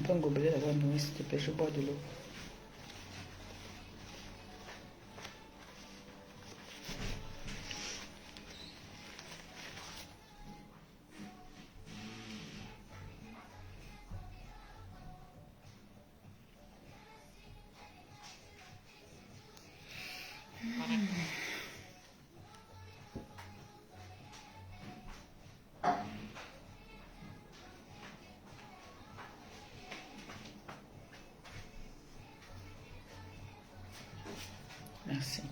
peu un gobelet là-bas, Noé, s'il te plaît, je bois de l'eau. Merci.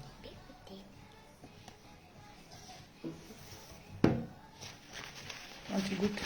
Quand tu goûtes.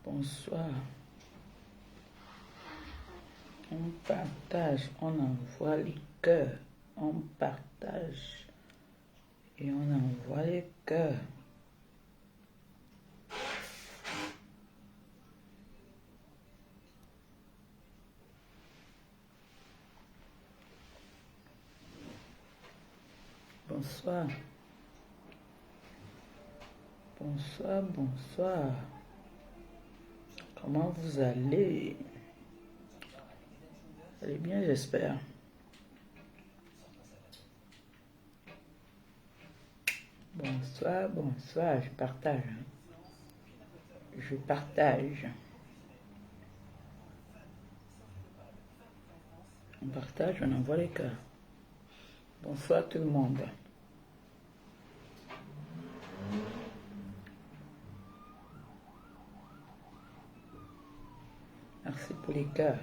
Bonsoir. On partage, on envoie les cœurs. On partage et on envoie les cœurs. Bonsoir. Bonsoir, bonsoir. Comment vous allez? Vous allez bien, j'espère. Bonsoir, bonsoir, je partage. Je partage. On partage, on envoie les cœurs. Bonsoir tout le monde. Merci pour les cœurs.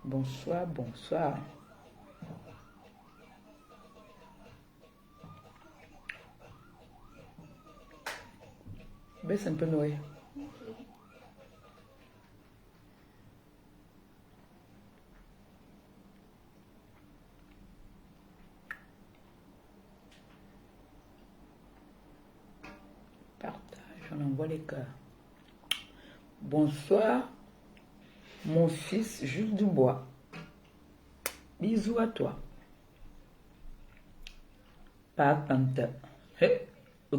Bonsoir, bonsoir. Baisse un peu Noé. Partage, on envoie les cœurs. Bonsoir, mon fils Jules Dubois. Bisous à toi. Pas quand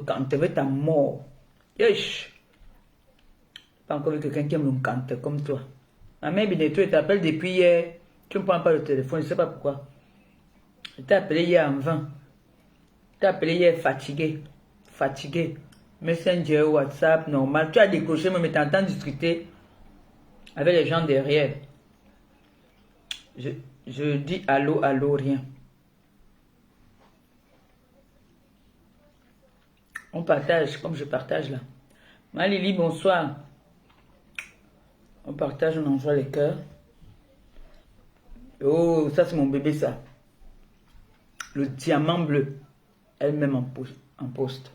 quand tu veux ta mort. Yesh. Pas encore vu quelqu'un qui aime le canteur comme toi. Ma mère Binetou t'appelle depuis hier. Tu ne prends pas le téléphone, je ne sais pas pourquoi. Je t'ai appelé hier en vain. Je t'ai appelé hier fatigué. Fatigué. Messenger, WhatsApp, normal. Tu as décroché, mais tu entends discuter avec les gens derrière. Je dis allô, allô, rien. On partage comme je partage là. Malili, bonsoir. On partage, on envoie les cœurs. Oh, ça c'est mon bébé ça. Le diamant bleu. Elle-même en poste.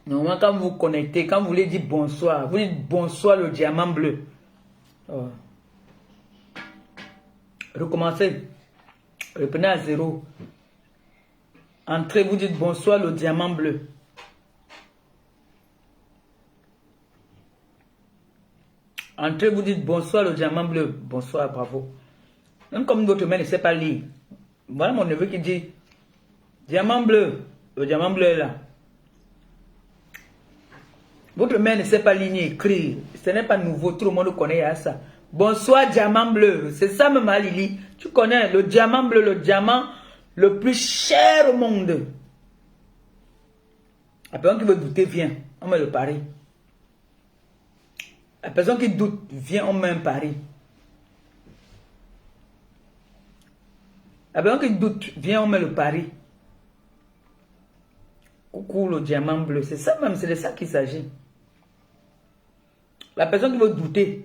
Normalement, quand vous vous connectez, quand vous voulez dire bonsoir, vous dites bonsoir le diamant bleu. Oh. Recommencez. Reprenez à zéro. Entrez, vous dites bonsoir le diamant bleu. Entrez, vous dites bonsoir le diamant bleu. Bonsoir, bravo. Même comme votre mère ne sait pas lire. Voilà mon neveu qui dit diamant bleu. Le diamant bleu est là. Votre mère ne sait pas lire ni écrire. Ce n'est pas nouveau, tout le monde connaît à ça. Bonsoir diamant bleu. C'est ça même Lili. Tu connais le diamant bleu, le diamant le plus cher au monde. La personne qui veut douter vient. On met le pari. La personne qui doute vient, on met un pari. Ah ben, qui doute, viens, on met le pari. Coucou le diamant bleu. C'est ça même, c'est de ça qu'il s'agit. La personne qui veut douter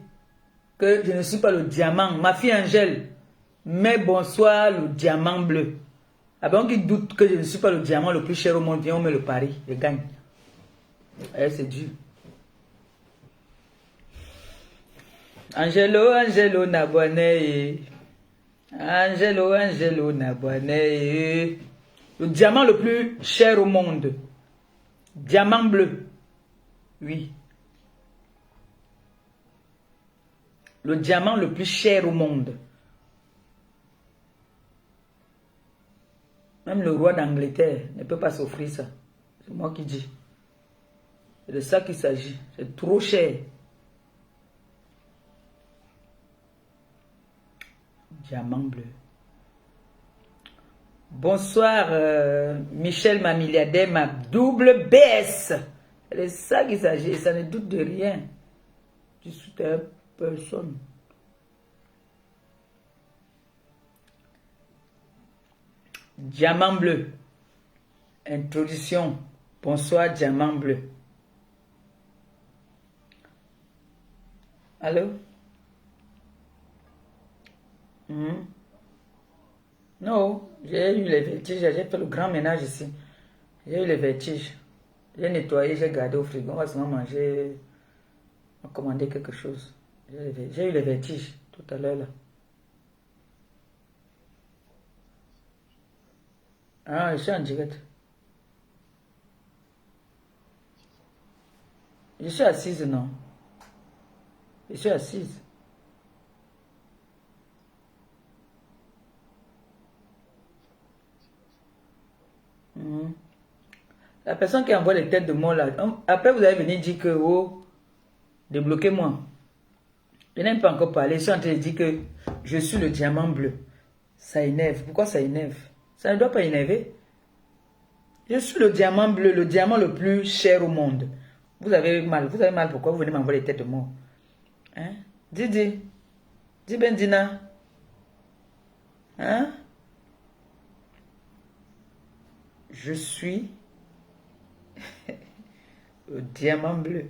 que je ne suis pas le diamant, ma fille Angèle, mais bonsoir le diamant bleu. Ah ben, qui doute que je ne suis pas le diamant le plus cher au monde, viens, on met le pari, je gagne. Eh, c'est dur. Angelo, Angelo, Nabouane. Angelo, Angelo, Nabouane. Le diamant le plus cher au monde. Diamant bleu. Oui. Le diamant le plus cher au monde. Même le roi d'Angleterre ne peut pas s'offrir ça. C'est moi qui dis. C'est de ça qu'il s'agit. C'est trop cher. Diamant bleu. Bonsoir, Michel, ma milliardaire, ma double BS. C'est de ça qu'il s'agit. Ça ne doute de rien. Je suis personne. Diamant bleu. Introduction. Bonsoir, diamant bleu. Allô? Non, j'ai eu les vertiges. J'ai fait le grand ménage ici. J'ai eu les vertiges. J'ai nettoyé, j'ai gardé au frigo. On va seulement manger. On va commander quelque chose. J'ai eu les vertiges tout à l'heure là. Ah, je suis en direct. Je suis assise, non? Je suis assise. La personne qui envoie les têtes de mort là, après vous allez venir dire que, oh, débloquez-moi. Je n'aime pas encore parler, je suis en train de dire que je suis le diamant bleu. Ça énerve. Pourquoi ça énerve? Ça ne doit pas énerver. Je suis le diamant bleu, le diamant le plus cher au monde. Vous avez mal pourquoi vous venez m'envoyer les têtes de mort? Hein? Dis Bendina. Hein? Je suis le diamant bleu.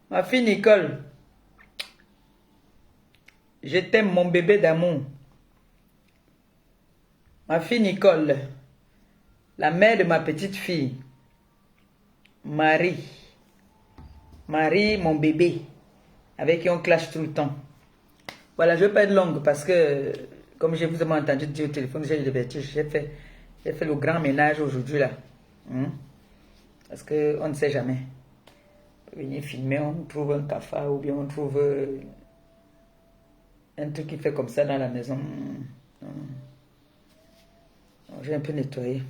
Ma fille Nicole, je t'aime mon bébé d'amour. Ma fille Nicole, la mère de ma petite fille. Marie, mon bébé, avec qui on clash tout le temps. Voilà, je ne vais pas être longue parce que, comme je vous ai entendu dire au téléphone, j'ai eu des vertiges. J'ai fait le grand ménage aujourd'hui là. Parce qu'on ne sait jamais. On peut venir filmer, on trouve un cafard ou bien on trouve un truc qui fait comme ça dans la maison. J'ai un peu nettoyé.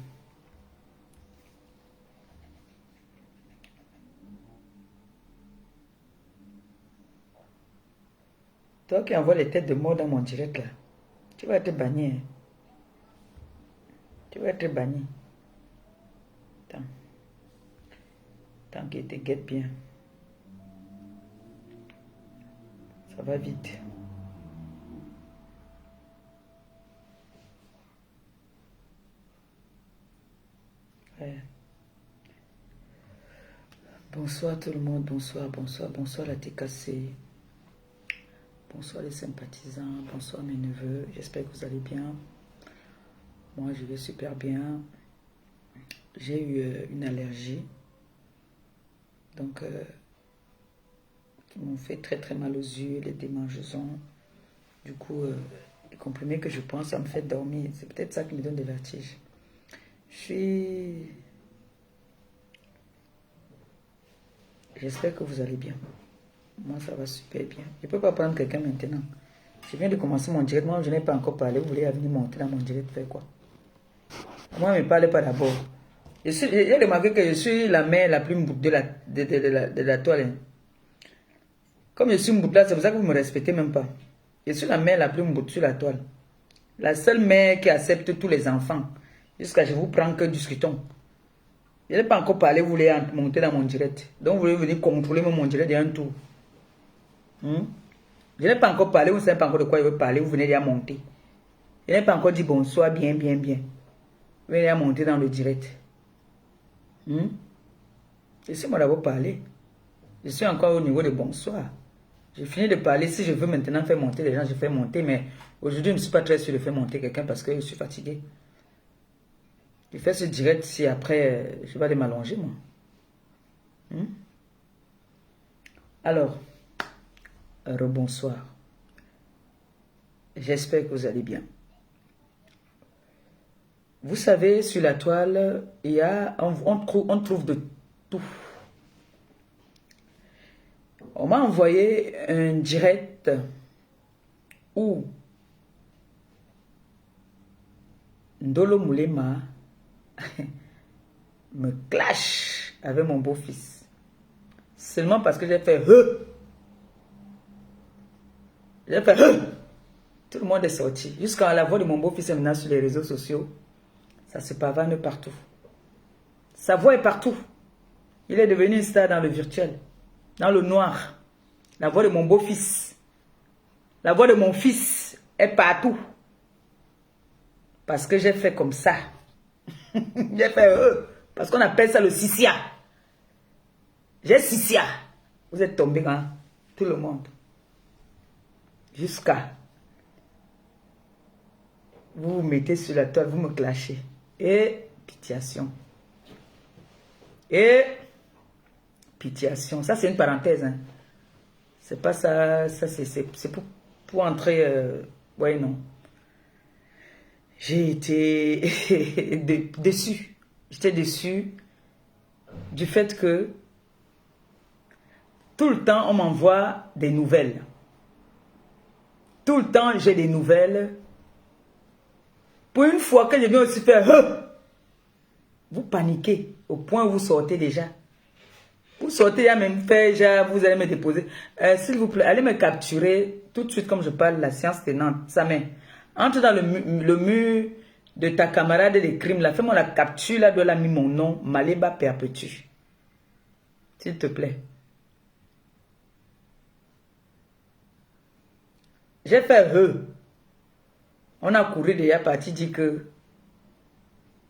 Toi qui envoies les têtes de mort dans mon direct là, tu vas être banni. Tu vas être banni. Tant qu'il te guette bien. Ça va vite. Ouais. Bonsoir tout le monde, bonsoir la TKC. Bonsoir les sympathisants, bonsoir mes neveux, j'espère que vous allez bien. Moi je vais super bien. J'ai eu une allergie. Donc, qui m'ont fait très très mal aux yeux, les démangeaisons. Du coup, les comprimés que je prends, ça me fait dormir. C'est peut-être ça qui me donne des vertiges. J'espère que vous allez bien. Moi, ça va super bien. Je ne peux pas prendre quelqu'un maintenant. Je viens de commencer mon direct. Moi, je n'ai pas encore parlé. Vous voulez venir monter dans mon direct, faire quoi? Moi, ne me parlez pas d'abord. J'ai remarqué que je suis la mère la plus mboute de la toile. Comme je suis mboute là, c'est pour ça que vous ne me respectez même pas. Je suis la mère la plus mboute sur la toile. La seule mère qui accepte tous les enfants. Jusqu'à ce que je vous prends que discutons. Je n'ai pas encore parlé, vous voulez monter dans mon direct. Donc vous voulez venir contrôler mon direct d'un tour. Je n'ai pas encore parlé, vous ne savez pas encore de quoi je veux parler, vous venez déjà monter. Il n'a pas encore dit bonsoir, bien. Il est monté dans le direct. Laissez-moi d'abord parler. Je suis encore au niveau de bonsoir. J'ai fini de parler. Si je veux maintenant faire monter les gens, je fais monter. Mais aujourd'hui, je ne suis pas très sûr de faire monter quelqu'un parce que je suis fatigué. Je fais ce direct si après, je vais aller m'allonger, moi. Alors, rebonsoir. J'espère que vous allez bien. Vous savez, sur la toile, il y a, on trouve de tout. On m'a envoyé un direct où Ndolo Moulema me clash avec mon beau-fils. Seulement parce que j'ai fait J'ai fait Tout le monde est sorti. Jusqu'à la voix de mon beau-fils est maintenant sur les réseaux sociaux. Ça se pavane partout. Sa voix est partout. Il est devenu une star dans le virtuel. Dans le noir. La voix de mon beau-fils. La voix de mon fils est partout. Parce que j'ai fait comme ça. J'ai fait parce qu'on appelle ça le sissia. J'ai sissia. Vous êtes tombés, hein? Tout le monde. Jusqu'à. Vous vous mettez sur la toile, vous me clashez. Et pitiation. Et pitiation. Ça, c'est une parenthèse. Hein. C'est pas ça. Ça, c'est pour entrer. Ouais, non. J'ai été déçu. J'étais déçu du fait que tout le temps, on m'envoie des nouvelles. Tout le temps, j'ai des nouvelles. Pour une fois que je viens aussi faire, vous paniquez au point où vous sortez déjà. Vous sortez, il y a même fait, déjà, vous allez me déposer. S'il vous plaît, allez me capturer tout de suite comme je parle, la science tenante, sa main. Entre dans le mur de ta camarade des crimes, là, fais-moi la capture, là, de la mis mon nom, Maleba Perpétue. S'il te plaît. J'ai fait On a couru déjà parti dit que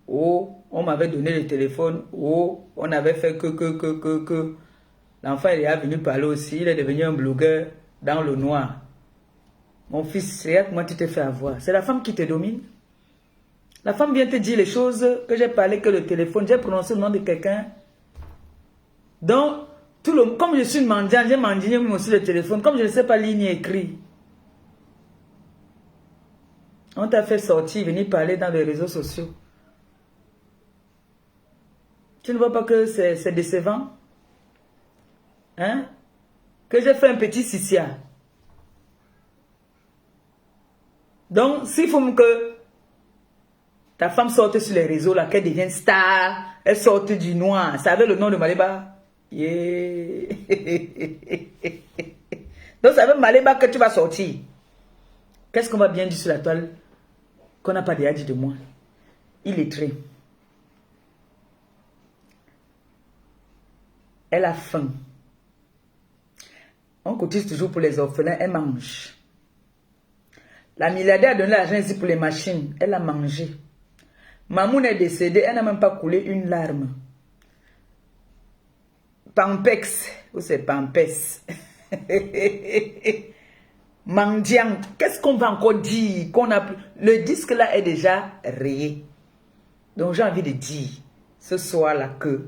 on m'avait donné le téléphone, on avait fait que. L'enfant il est venu parler aussi, il est devenu un blogueur dans le noir. Mon fils, regarde comment tu t'es fait avoir. C'est la femme qui te domine. La femme vient te dire les choses que j'ai parlé que le téléphone, j'ai prononcé le nom de quelqu'un. Donc, comme je suis une mendiante, j'ai mendié aussi le téléphone, comme je ne sais pas lire ni écrire. On t'a fait sortir, venir parler dans les réseaux sociaux. Tu ne vois pas que c'est décevant? Hein? Que j'ai fait un petit sissia. Donc, s'il faut que ta femme sorte sur les réseaux, là, qu'elle devienne star, elle sorte du noir, ça avait le nom de Maleba. Yeah. Donc, ça veut Maleba que tu vas sortir. Qu'est-ce qu'on va bien dire sur la toile qu'on n'a pas déjà dit de moi? Il est très. Elle a faim. On cotise toujours pour les orphelins, elle mange. La milliardaire a donné l'argent ici pour les machines, elle a mangé. Mamoun est décédée, elle n'a même pas coulé une larme. Pampex, ou c'est Pampes. Mendiant, qu'est-ce qu'on va encore dire qu'on a plus? Le disque là est déjà rayé. Donc j'ai envie de dire ce soir-là que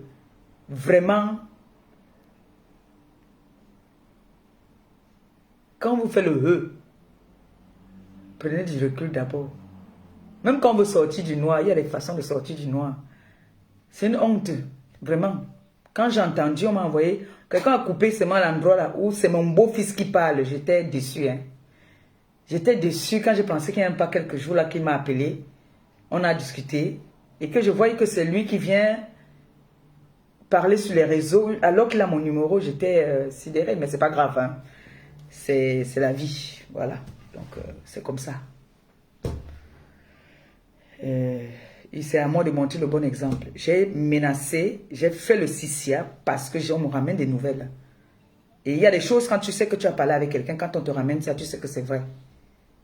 vraiment, quand vous faites le prenez du recul d'abord. Même quand vous sortez du noir, il y a des façons de sortir du noir. C'est une honte, vraiment. Quand j'ai entendu, on m'a envoyé, quelqu'un a coupé seulement l'endroit là où c'est mon beau-fils qui parle. J'étais déçu. Hein. J'étais déçu quand j'ai pensé qu'il n'y a même pas quelques jours là qu'il m'a appelé. On a discuté. Et que je voyais que c'est lui qui vient parler sur les réseaux. Alors qu'il a mon numéro, j'étais sidéré. Mais c'est pas grave. Hein. C'est la vie. Voilà. Donc c'est comme ça. C'est à moi de montrer le bon exemple. J'ai menacé, j'ai fait le sissia parce que on me ramène des nouvelles. Et il y a des choses quand tu sais que tu as parlé avec quelqu'un, quand on te ramène ça, tu sais que c'est vrai.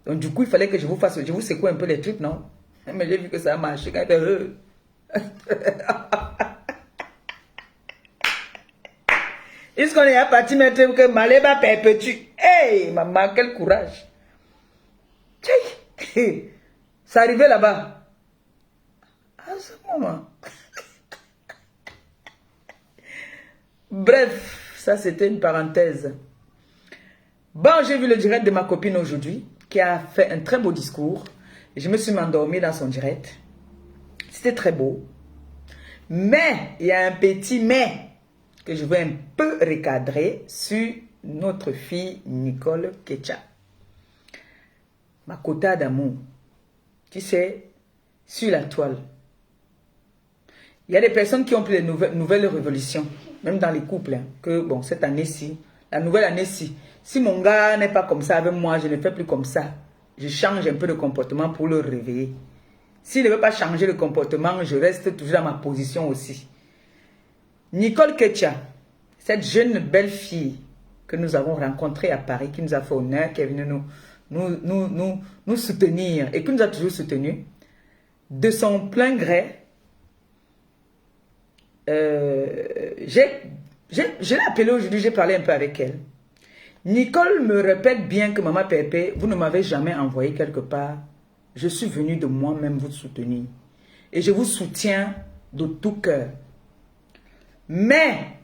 Donc du coup, il fallait que je vous secoue un peu les trucs, non? Mais j'ai vu que ça a marché quand il fait... Est-ce qu'on est parti mettre que Maléba perpétue? Hey, maman, quel courage! Ça arrivait là-bas. À ce moment. Bref, ça c'était une parenthèse. Bon, j'ai vu le direct de ma copine aujourd'hui, qui a fait un très beau discours. Je me suis endormie dans son direct. C'était très beau. Mais, il y a un petit mais que je veux un peu recadrer sur notre fille Nicole Ketcha. Ma quota d'amour. Tu sais, sur la toile. Il y a des personnes qui ont pris les nouvelles révolutions, même dans les couples, hein, que bon, cette année-ci, la nouvelle année-ci, si mon gars n'est pas comme ça avec moi, je ne fais plus comme ça. Je change un peu de comportement pour le réveiller. S'il ne veut pas changer de comportement, je reste toujours dans ma position aussi. Nicole Ketcha, cette jeune belle fille que nous avons rencontrée à Paris, qui nous a fait honneur, qui est venue nous soutenir et qui nous a toujours soutenus, de son plein gré, je l'ai appelée aujourd'hui, j'ai parlé un peu avec elle. Nicole me répète bien que Maman Pépé, vous ne m'avez jamais envoyé quelque part. Je suis venue de moi-même vous soutenir. Et je vous soutiens de tout cœur. Mais,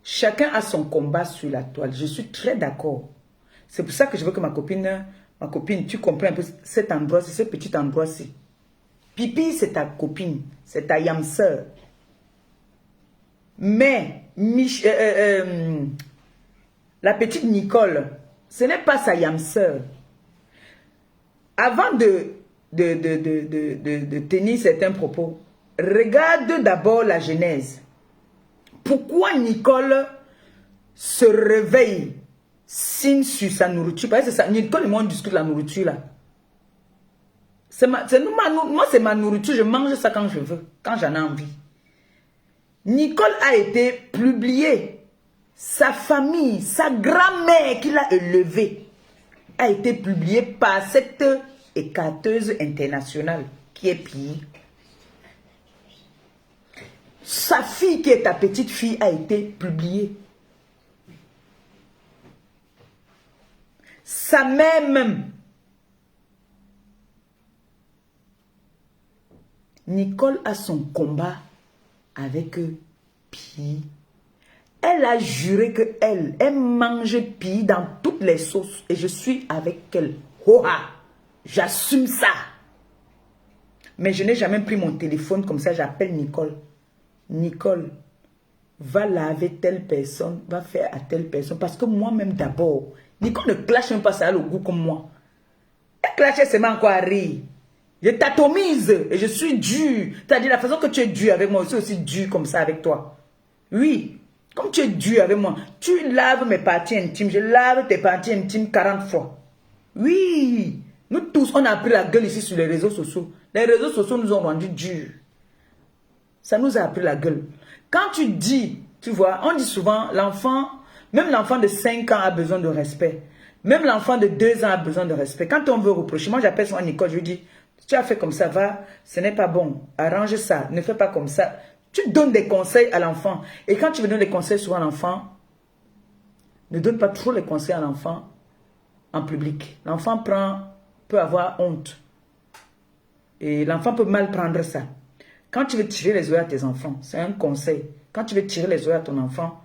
chacun a son combat sur la toile. Je suis très d'accord. C'est pour ça que je veux que ma copine, tu comprends un peu cet endroit-ci, ce petit endroit-ci. Pipi, c'est ta copine, c'est ta yam sœur. Mais, la petite Nicole, ce n'est pas sa yam sœur. Avant de tenir certains propos, regarde d'abord la genèse. Pourquoi Nicole se réveille signe sur sa nourriture? Parce que c'est ça, Nicole et moi on discute la nourriture là. Moi c'est ma nourriture, je mange ça quand je veux, quand j'en ai envie. Nicole a été publiée. Sa famille, sa grand-mère qui l'a élevée a été publiée par cette écarteuse internationale qui est pire. Sa fille qui est ta petite fille a été publiée. Sa mère même. Nicole a son combat avec Pi. Elle a juré qu'elle mange Pi dans toutes les sauces. Et je suis avec elle. Hoha! J'assume ça. Mais je n'ai jamais pris mon téléphone comme ça. J'appelle Nicole. Nicole, va laver telle personne, va faire à telle personne. Parce que moi-même d'abord, Nicole ne clash même pas ça a le goût comme moi. Elle clashait seulement quoi rire. Je t'atomise et je suis dur. C'est-à-dire la façon que tu es dur avec moi, je suis aussi dur comme ça avec toi. Oui. Comme tu es dur avec moi, tu laves mes parties intimes, je lave tes parties intimes 40 fois. Oui, nous tous, on a pris la gueule ici sur les réseaux sociaux. Les réseaux sociaux nous ont rendu durs. Ça nous a appris la gueule. Quand tu dis, tu vois, on dit souvent, l'enfant, même l'enfant de 5 ans a besoin de respect. Même l'enfant de 2 ans a besoin de respect. Quand on veut reprocher, moi j'appelle son Nicole, je lui dis, tu as fait comme ça, va, ce n'est pas bon, arrange ça, ne fais pas comme ça. Tu donnes des conseils à l'enfant. Et quand tu veux donner des conseils sur l'enfant, ne donne pas trop les conseils à l'enfant en public. L'enfant peut avoir honte. Et l'enfant peut mal prendre ça. Quand tu veux tirer les oreilles à tes enfants, c'est un conseil. Quand tu veux tirer les oreilles à ton enfant,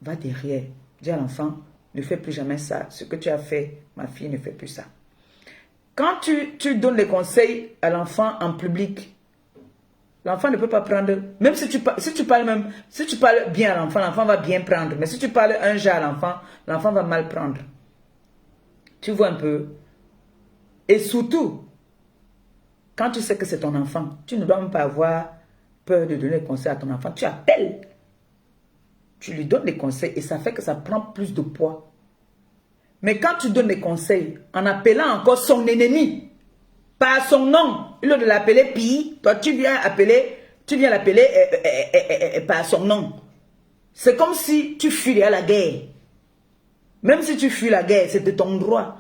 va derrière. Dis à l'enfant, ne fais plus jamais ça. Ce que tu as fait, ma fille, ne fait plus ça. Quand tu donnes des conseils à l'enfant en public, l'enfant ne peut pas prendre, même si tu parles bien à l'enfant, l'enfant va bien prendre. Mais si tu parles un genre à l'enfant va mal prendre. Tu vois un peu. Et surtout, quand tu sais que c'est ton enfant, tu ne dois même pas avoir peur de donner des conseils à ton enfant. Tu appelles. Tu lui donnes des conseils et ça fait que ça prend plus de poids. Mais quand tu donnes des conseils en appelant encore son ennemi, par son nom, au lieu de l'appeler Pi, toi tu viens l'appeler par son nom. C'est comme si tu fuis à la guerre. Même si tu fuis la guerre, c'est de ton droit.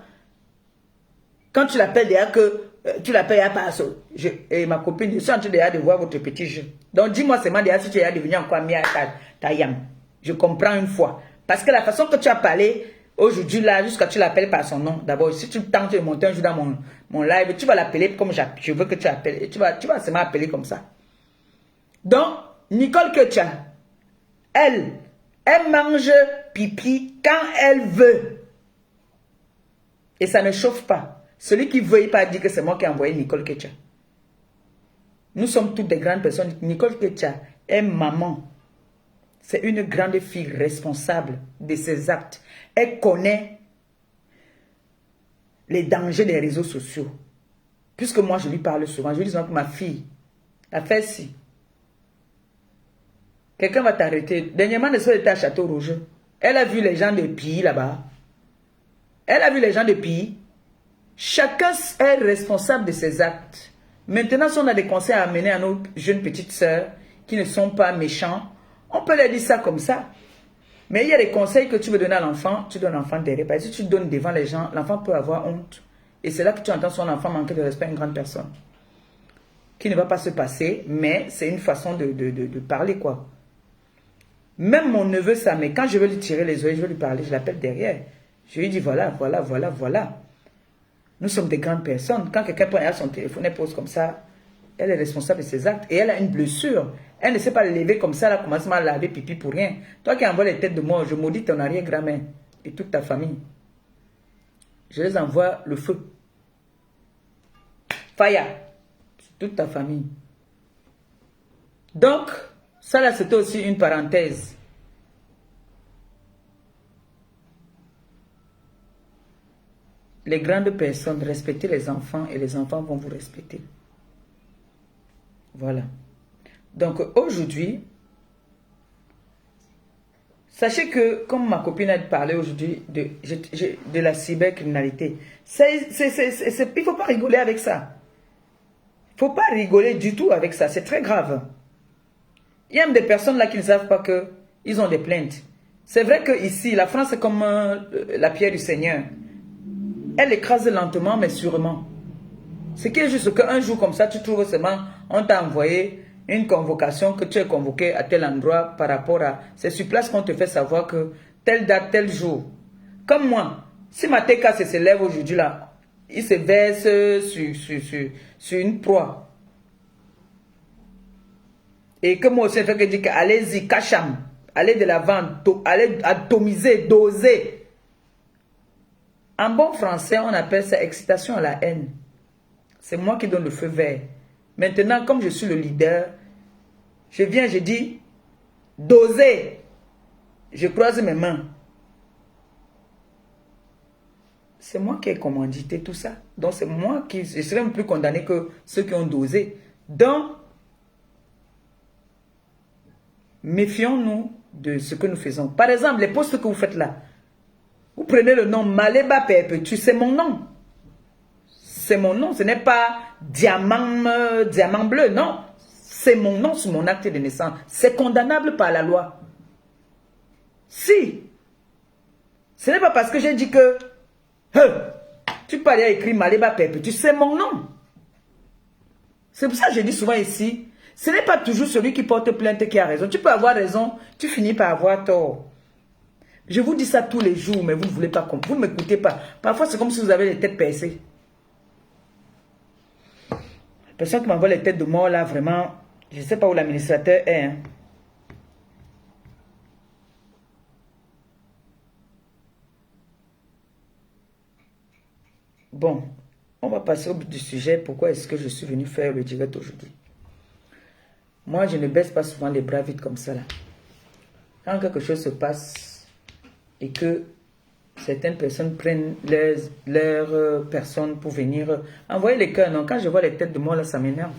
Quand tu l'appelles déjà que tu l'appelles à pas et ma copine, je suis en train déjà de voir votre petit jeu. Donc dis-moi seulement déjà si tu es devenu encore mieux ta yam. Je comprends une fois. Parce que la façon que tu as parlé aujourd'hui là, jusqu'à tu l'appelles par son nom. D'abord, si tu tentes de monter un jour dans mon live, tu vas l'appeler comme je veux que tu appelles. Et tu vas seulement appeler comme ça. Donc, Nicole Ketia, elle mange pipi quand elle veut. Et ça ne chauffe pas. Celui qui veut, il pas dire que c'est moi qui ai envoyé Nicole Ketia. Nous sommes toutes des grandes personnes. Nicole Ketia est maman. C'est une grande fille responsable de ses actes. Elle connaît les dangers des réseaux sociaux. Puisque moi, je lui parle souvent. Je lui dis que ma fille a fait ci. Quelqu'un va t'arrêter. Dernièrement, elle était à Château Rouge. Elle a vu les gens de pays là-bas. Elle a vu les gens de pays. Chacun est responsable de ses actes. Maintenant, si on a des conseils à amener à nos jeunes petites sœurs qui ne sont pas méchants, on peut leur dire ça comme ça. Mais il y a des conseils que tu veux donner à l'enfant, tu donnes l'enfant derrière. Parce que si tu donnes devant les gens, l'enfant peut avoir honte. Et c'est là que tu entends son enfant manquer de respect à une grande personne. Qui ne va pas se passer, mais c'est une façon de parler, quoi. Même mon neveu, ça, mais quand je veux lui tirer les oreilles, je veux lui parler, je l'appelle derrière. Je lui dis, voilà. Nous sommes des grandes personnes. Quand quelqu'un prend son téléphone, elle pose comme ça, elle est responsable de ses actes. Et elle a une blessure. Elle ne sait pas lever comme ça, elle commence à laver pipi pour rien. Toi qui envoies les têtes de mort, je maudis ton arrière-grand-mère et toute ta famille. Je les envoie le feu. Fire. Toute ta famille. Donc, ça là, c'était aussi une parenthèse. Les grandes personnes, respectez les enfants et les enfants vont vous respecter. Voilà. Donc aujourd'hui, sachez que, comme ma copine a parlé aujourd'hui de la cybercriminalité, il ne faut pas rigoler avec ça. Il ne faut pas rigoler du tout avec ça, c'est très grave. Il y a même des personnes là qui ne savent pas qu'ils ont des plaintes. C'est vrai que ici, la France est comme la pierre du Seigneur. Elle écrase lentement mais sûrement. Ce qui est juste qu'un jour comme ça, tu trouves seulement, on t'a envoyé une convocation que tu es convoqué à tel endroit par rapport à... C'est sur place qu'on te fait savoir que telle date, tel jour. Comme moi, si ma TK se lève aujourd'hui là, il se verse sur une proie. Et que moi aussi, je fais que dire que allez-y, cacham, allez de l'avant, allez atomiser, doser. En bon français, on appelle ça excitation à la haine. C'est moi qui donne le feu vert. Maintenant, comme je suis le leader, je viens, je dis, doser. Je croise mes mains. C'est moi qui ai commandité tout ça. Donc, c'est moi qui... Je serai même plus condamné que ceux qui ont dosé. Donc, méfions-nous de ce que nous faisons. Par exemple, les postes que vous faites là. Vous prenez le nom Maléba Perpétue, c'est mon nom. C'est mon nom, ce n'est pas diamant bleu, non. C'est mon nom sur mon acte de naissance. C'est condamnable par la loi. Si. Ce n'est pas parce que j'ai dit que tu peux aller écrire Maléba Perpétue, c'est mon nom. C'est pour ça que je dis souvent ici, ce n'est pas toujours celui qui porte plainte qui a raison. Tu peux avoir raison, tu finis par avoir tort. Je vous dis ça tous les jours, mais vous ne voulez pas comprendre. Vous ne m'écoutez pas. Parfois, c'est comme si vous avez les têtes percées. La personne qui m'envoie les têtes de mort, là, vraiment, je ne sais pas où l'administrateur est. Hein. Bon, on va passer au but du sujet. Pourquoi est-ce que je suis venu faire le direct aujourd'hui? Moi, je ne baisse pas souvent les bras vite comme ça, là. Quand quelque chose se passe et que certaines personnes prennent leurs personnes pour venir envoyer les cœurs, non, quand je vois les têtes de mort, là, ça m'énerve.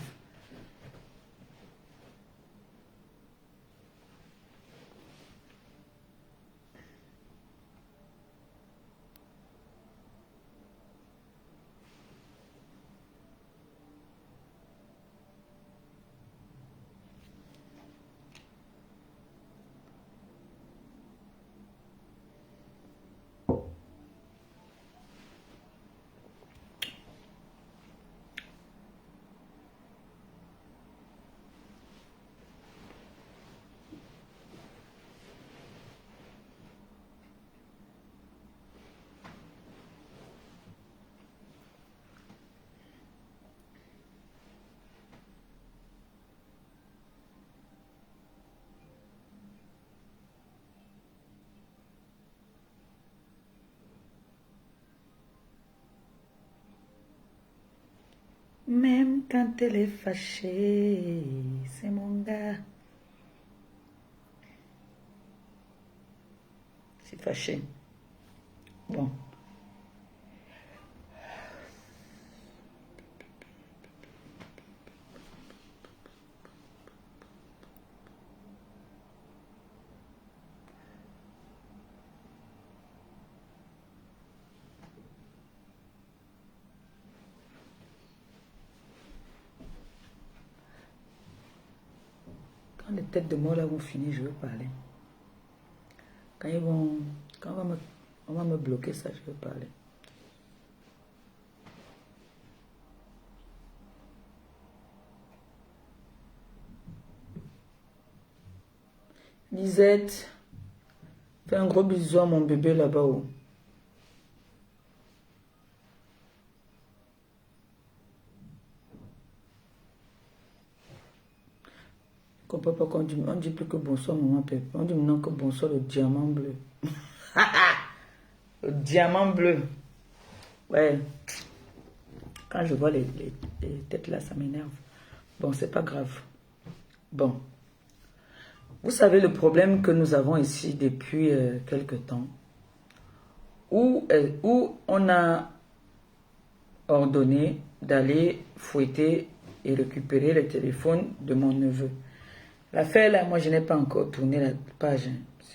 Même quand elle est fâchée, c'est mon gars. C'est fâché. Bon. Quand les têtes de mort là vont finir, je veux parler. Quand ils vont... Quand on va me bloquer ça, je veux parler. Lisette, fais un gros bisou à mon bébé là-bas. Oh. Je comprends pas qu'on dit, on dit plus que bonsoir maman Pépé. On dit maintenant que bonsoir le diamant bleu. Le diamant bleu. Ouais. Quand je vois les têtes là, ça m'énerve. Bon, c'est pas grave. Bon. Vous savez le problème que nous avons ici depuis quelque temps, où on a ordonné d'aller fouetter et récupérer le téléphone de mon neveu. L'affaire là, moi je n'ai pas encore tourné la page.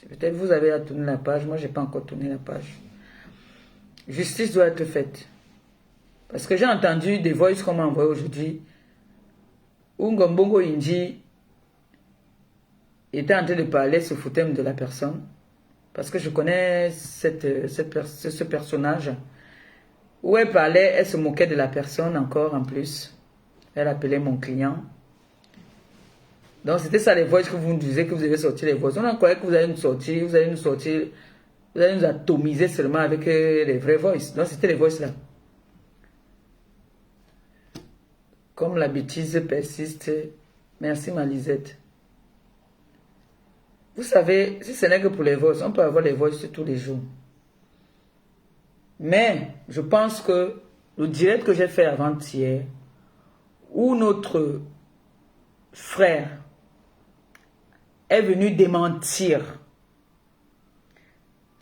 Peut-être vous avez à tourner la page, moi je n'ai pas encore tourné la page. Justice doit être faite. Parce que j'ai entendu des voices qu'on m'a envoyé aujourd'hui, où Ngombongo Inji était en train de parler, se foutait de la personne. Parce que je connais ce personnage. Où elle parlait, elle se moquait de la personne encore en plus. Elle appelait mon client. Donc c'était ça les voices que vous nous disiez que vous devez sortir les voices. On a croyait que vous allez nous sortir, vous allez nous atomiser seulement avec les vraies voices. Donc c'était les voices là. Comme la bêtise persiste. Merci ma Lisette. Vous savez, si ce n'est que pour les voices, on peut avoir les voices tous les jours. Mais je pense que le direct que j'ai fait avant-hier, où notre frère est venu démentir.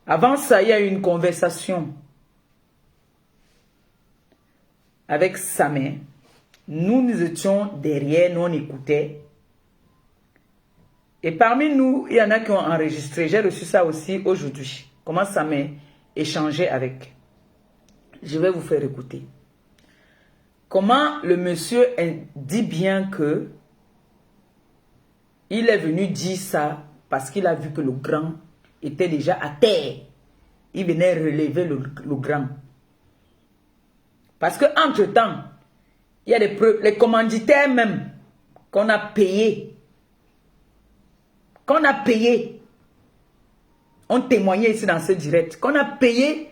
Avant ça, il y a eu une conversation avec Samé. Nous étions derrière, nous on écoutait. Et parmi nous, il y en a qui ont enregistré. J'ai reçu ça aussi aujourd'hui. Comment Samé échangeait avec. Je vais vous faire écouter. Comment le monsieur dit bien que il est venu dire ça parce qu'il a vu que le grand était déjà à terre. Il venait relever le grand. Parce que entre-temps, il y a les commanditaires même qu'on a payés. On témoignait ici dans ce direct. Qu'on a payé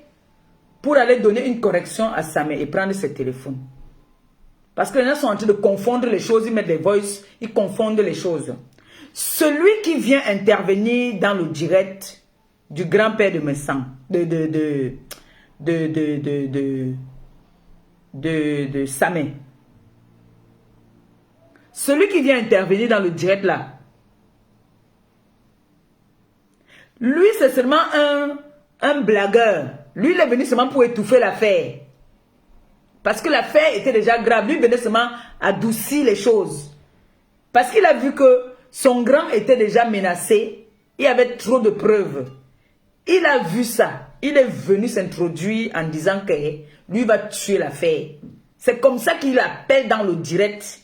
pour aller donner une correction à Samé et prendre ses téléphones. Parce que les gens sont en train de confondre les choses, ils mettent des voices, ils confondent les choses. Celui qui vient intervenir dans le direct du grand-père de Messan, de Samé. Celui qui vient intervenir dans le direct là, lui c'est seulement un blagueur. Lui il est venu seulement pour étouffer l'affaire. Parce que l'affaire était déjà grave. Lui venait seulement adoucir les choses. Parce qu'il a vu que son grand était déjà menacé. Il y avait trop de preuves. Il a vu ça. Il est venu s'introduire en disant que lui va tuer l'affaire. C'est comme ça qu'il appelle dans le direct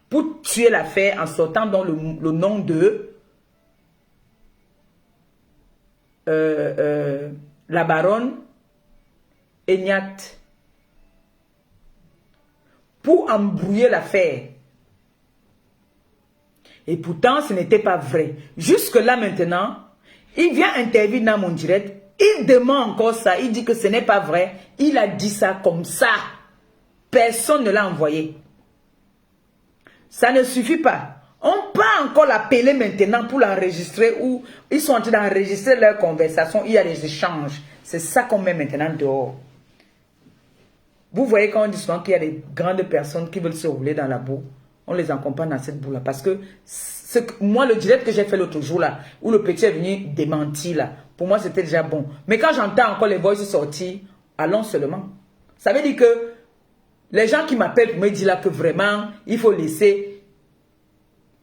pour tuer l'affaire en sortant dans le nom de la baronne Eignat. Pour embrouiller l'affaire. Et pourtant, ce n'était pas vrai. Jusque-là maintenant, il vient intervenir dans mon direct. Il demande encore ça. Il dit que ce n'est pas vrai. Il a dit ça comme ça. Personne ne l'a envoyé. Ça ne suffit pas. On peut encore l'appeler maintenant pour l'enregistrer ou ils sont en train d'enregistrer leur conversation. Il y a des échanges. C'est ça qu'on met maintenant dehors. Vous voyez quand on dit souvent qu'il y a des grandes personnes qui veulent se rouler dans la boue, on les accompagne dans cette boue-là. Parce que, moi, le direct que j'ai fait l'autre jour là, où le petit est venu démentir là, pour moi c'était déjà bon. Mais quand j'entends encore les voices sortir, allons seulement. Ça veut dire que les gens qui m'appellent pour me dire là que vraiment, il faut laisser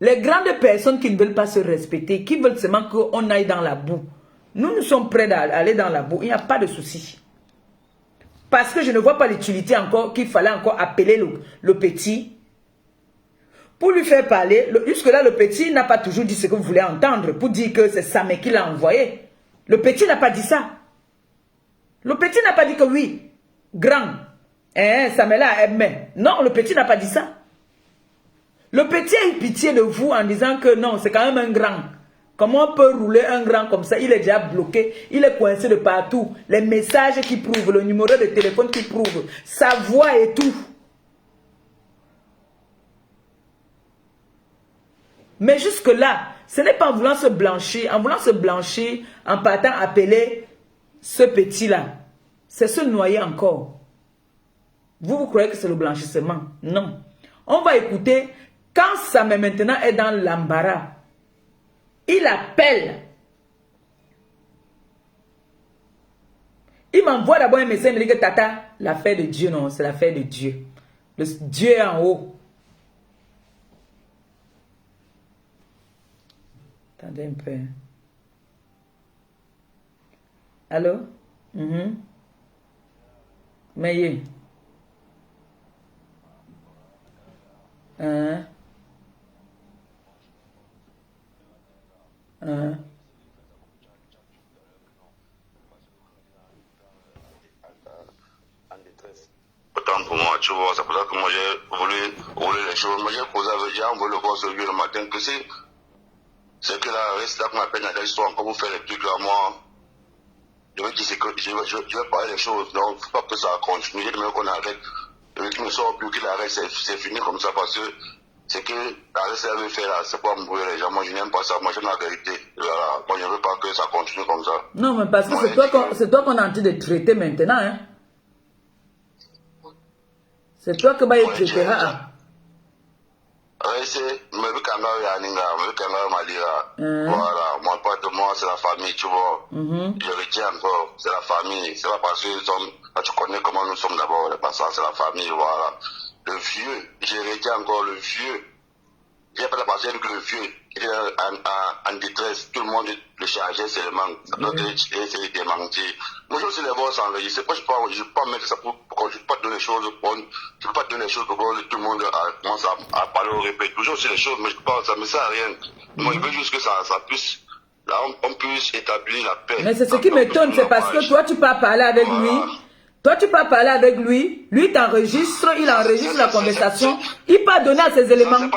les grandes personnes qui ne veulent pas se respecter, qui veulent seulement qu'on aille dans la boue. Nous sommes prêts d'aller dans la boue, il n'y a pas de souci. Parce que je ne vois pas l'utilité encore qu'il fallait encore appeler le petit pour lui faire parler. Jusque-là, le petit n'a pas toujours dit ce que vous voulez entendre pour dire que c'est Samé qui l'a envoyé. Le petit n'a pas dit ça. Le petit n'a pas dit que oui, grand, Samé là aimé. Non, le petit n'a pas dit ça. Le petit a eu pitié de vous en disant que non, c'est quand même un grand. Comment on peut rouler un grand comme ça? Il est déjà bloqué, il est coincé de partout. Les messages qui prouvent, le numéro de téléphone qui prouve, sa voix et tout. Mais jusque-là, ce n'est pas en voulant se blanchir, en partant appeler ce petit-là. C'est se noyer encore. Vous croyez que c'est le blanchissement? Non. On va écouter, quand Samé maintenant est dans l'embarras, il appelle. Il m'envoie d'abord un message, il me dit que Tata, l'affaire de Dieu, non, c'est l'affaire de Dieu. Le Dieu est en haut. Attendez un peu. Allô? Mais Autant pour moi, tu vois, c'est pour ça que moi j'ai voulu rouler les choses. Moi j'ai posé avec Jean, on veut le voir ce vieux le matin, que c'est que là, reste là qu'on m'appelle dans l'histoire, encore vous faire les trucs là, moi. Je veux dire, je vais parler des choses, donc faut pas que ça continue, je veux qu'on arrête. Je veux qu'il ne sort plus, qu'il arrête, c'est fini comme ça, parce que c'est que l'arrêt ça veut faire là, c'est pas embrouiller les gens. Moi je n'aime pas ça, moi j'aime la vérité. Voilà. Moi je veux pas que ça continue comme ça. Non, mais parce que c'est toi qu'on est en train de traiter maintenant, hein. C'est toi que va y traiter, hein. Voilà, moi pas de moi, c'est la famille, tu vois. Je retiens encore, c'est la famille. C'est pas parce que tu connais comment nous sommes d'abord, les passants, c'est la famille, voilà. Le vieux, je retiens encore le vieux. J'ai pas la passion avec le vieux, il est en détresse, tout le monde le chargeait seulement. Ça doit essayer de mentir. Moi, je aussi les voix s'enregistrer. Moi, je ne peux pas mettre ça pour je ne peux pas donner les choses je peux pas donner les choses pour que tout le monde commence à parler au répète. Toujours aussi les choses, mais je peux pas, ça me sert à rien. Moi, je veux juste que ça puisse, là, on puisse établir la paix. Mais c'est ce qui m'étonne, c'est parce que toi, tu peux parler avec lui. Toi, tu peux parler avec lui. Lui, t'enregistre, il enregistre la conversation. Il peut donner à ses éléments.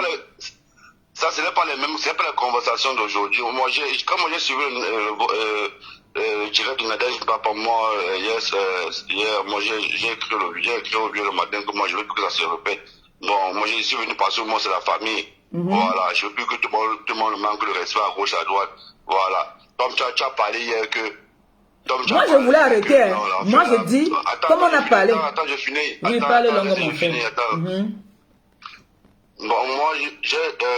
Ça, ce n'est pas les mêmes, c'est pas la conversation d'aujourd'hui. Moi, comme j'ai suivi le direct de Nadège, papa, moi, hier, moi, j'ai écrit au vieux le matin que moi, je veux que ça se répète. Bon, moi, je suis venu parce que moi, c'est la famille. Voilà, je veux plus que tout le monde manque le respect à gauche, à droite. Voilà. Comme tu as parlé hier que... Moi, je voulais arrêter. Moi, je dis, comme on a parlé. Attends, je finis. Oui, parle longuement. Bon, moi,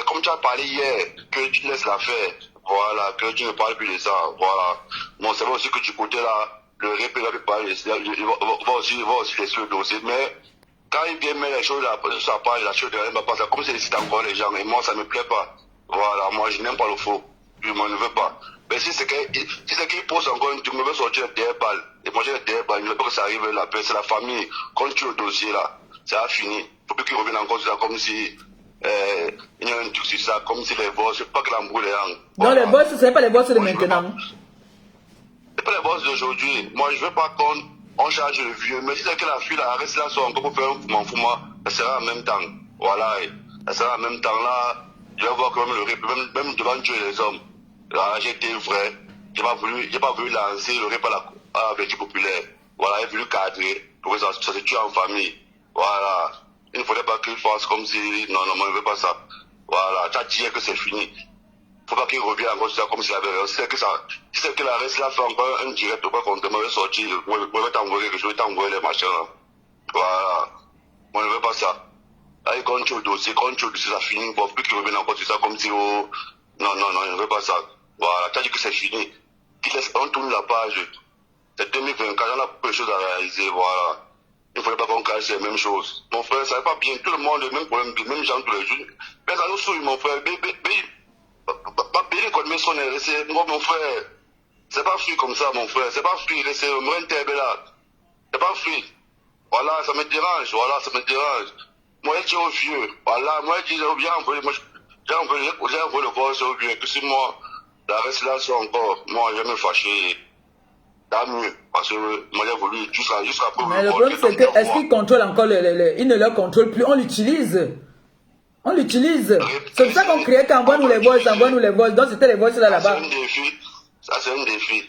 comme tu as parlé hier, que tu laisses l'affaire, voilà, que tu ne parles plus de ça, voilà. Bon, c'est vrai aussi que du côté là, le répé va parler, il va aussi laisser le dossier, mais quand il vient mettre les choses là, ça parle, la chose de rien va passer, comme c'est ici encore les gens, et moi ça ne me plaît pas. Voilà, moi je n'aime pas le faux, je ne veux pas. Mais si c'est qu'il pose encore une, tu me veux sortir les derrière balles, et manger les derrière balles, il ne veut pas que ça arrive là, c'est la famille, quand tu le dossier là, ça a fini. Il ne faut plus qu'il revienne encore sur ça comme si. Il y a un truc sur ça, comme si les boss, c'est pas que l'embrouille les gens. Non, les boss, ce n'est pas les boss de maintenant. C'est pas les boss d'aujourd'hui. Moi, je veux pas qu'on charge le vieux. Mais si c'est que la fille là, reste là, soit encore pour faire un fuma, ça sera en même temps. Voilà, ça sera en même temps là. Je vais voir quand même le rap, même devant Dieu et les hommes. Là, j'ai été vrai. J'ai pas voulu lancer le rap à la vertu populaire. Voilà, j'ai voulu cadrer pour que ça se tue en famille. Voilà. Il ne faudrait pas qu'il fasse comme si, non, moi je ne veux pas ça. Voilà, tu as dit que c'est fini. Il ne faut pas qu'il revienne encore sur ça comme s'il avait rien. Si c'est que la reste là fait encore un direct, ou pas contre moi, je vais sortir, je vais t'envoyer quelque chose, je vais t'envoyer les machins là. Voilà. Moi, je ne veux pas ça. Là, quand tu es au dossier, ça finit. Pour plus qu'ils reviennent encore sur ça comme si, oh, non, je ne veux pas ça. Voilà, tu as dit que c'est fini. On tourne la page. C'est 2024, on a peu de choses à réaliser, voilà. Il ne fallait pas qu'on cache les mêmes choses. Mon frère, ça n'est pas bien. Tout le monde, les mêmes problèmes, les mêmes gens tous les jours. Mais ça nous souille, mon frère. Pas payer comme mon frère. C'est pas fluide comme ça, mon frère. C'est pas fluide. C'est là. C'est pas fluide. Voilà, ça me dérange. Voilà, ça me dérange. Moi, je suis au vieux. Voilà, moi, je dis, bien, on peut le voir sur le vieux. Que si moi, la restauration encore, moi, je vais me fâcher. Tant mieux. Parce que moi, j'ai voulu jusqu'à preuve. Mais le problème, c'est que, est-ce qu'il contrôle encore il ne le contrôle plus. On l'utilise. On l'utilise. C'est pour ça qu'on criait qu'envoie-nous les voices, envoie-nous les voices. Donc, c'était les voices là-bas. C'est un défi. Ça, c'est un défi.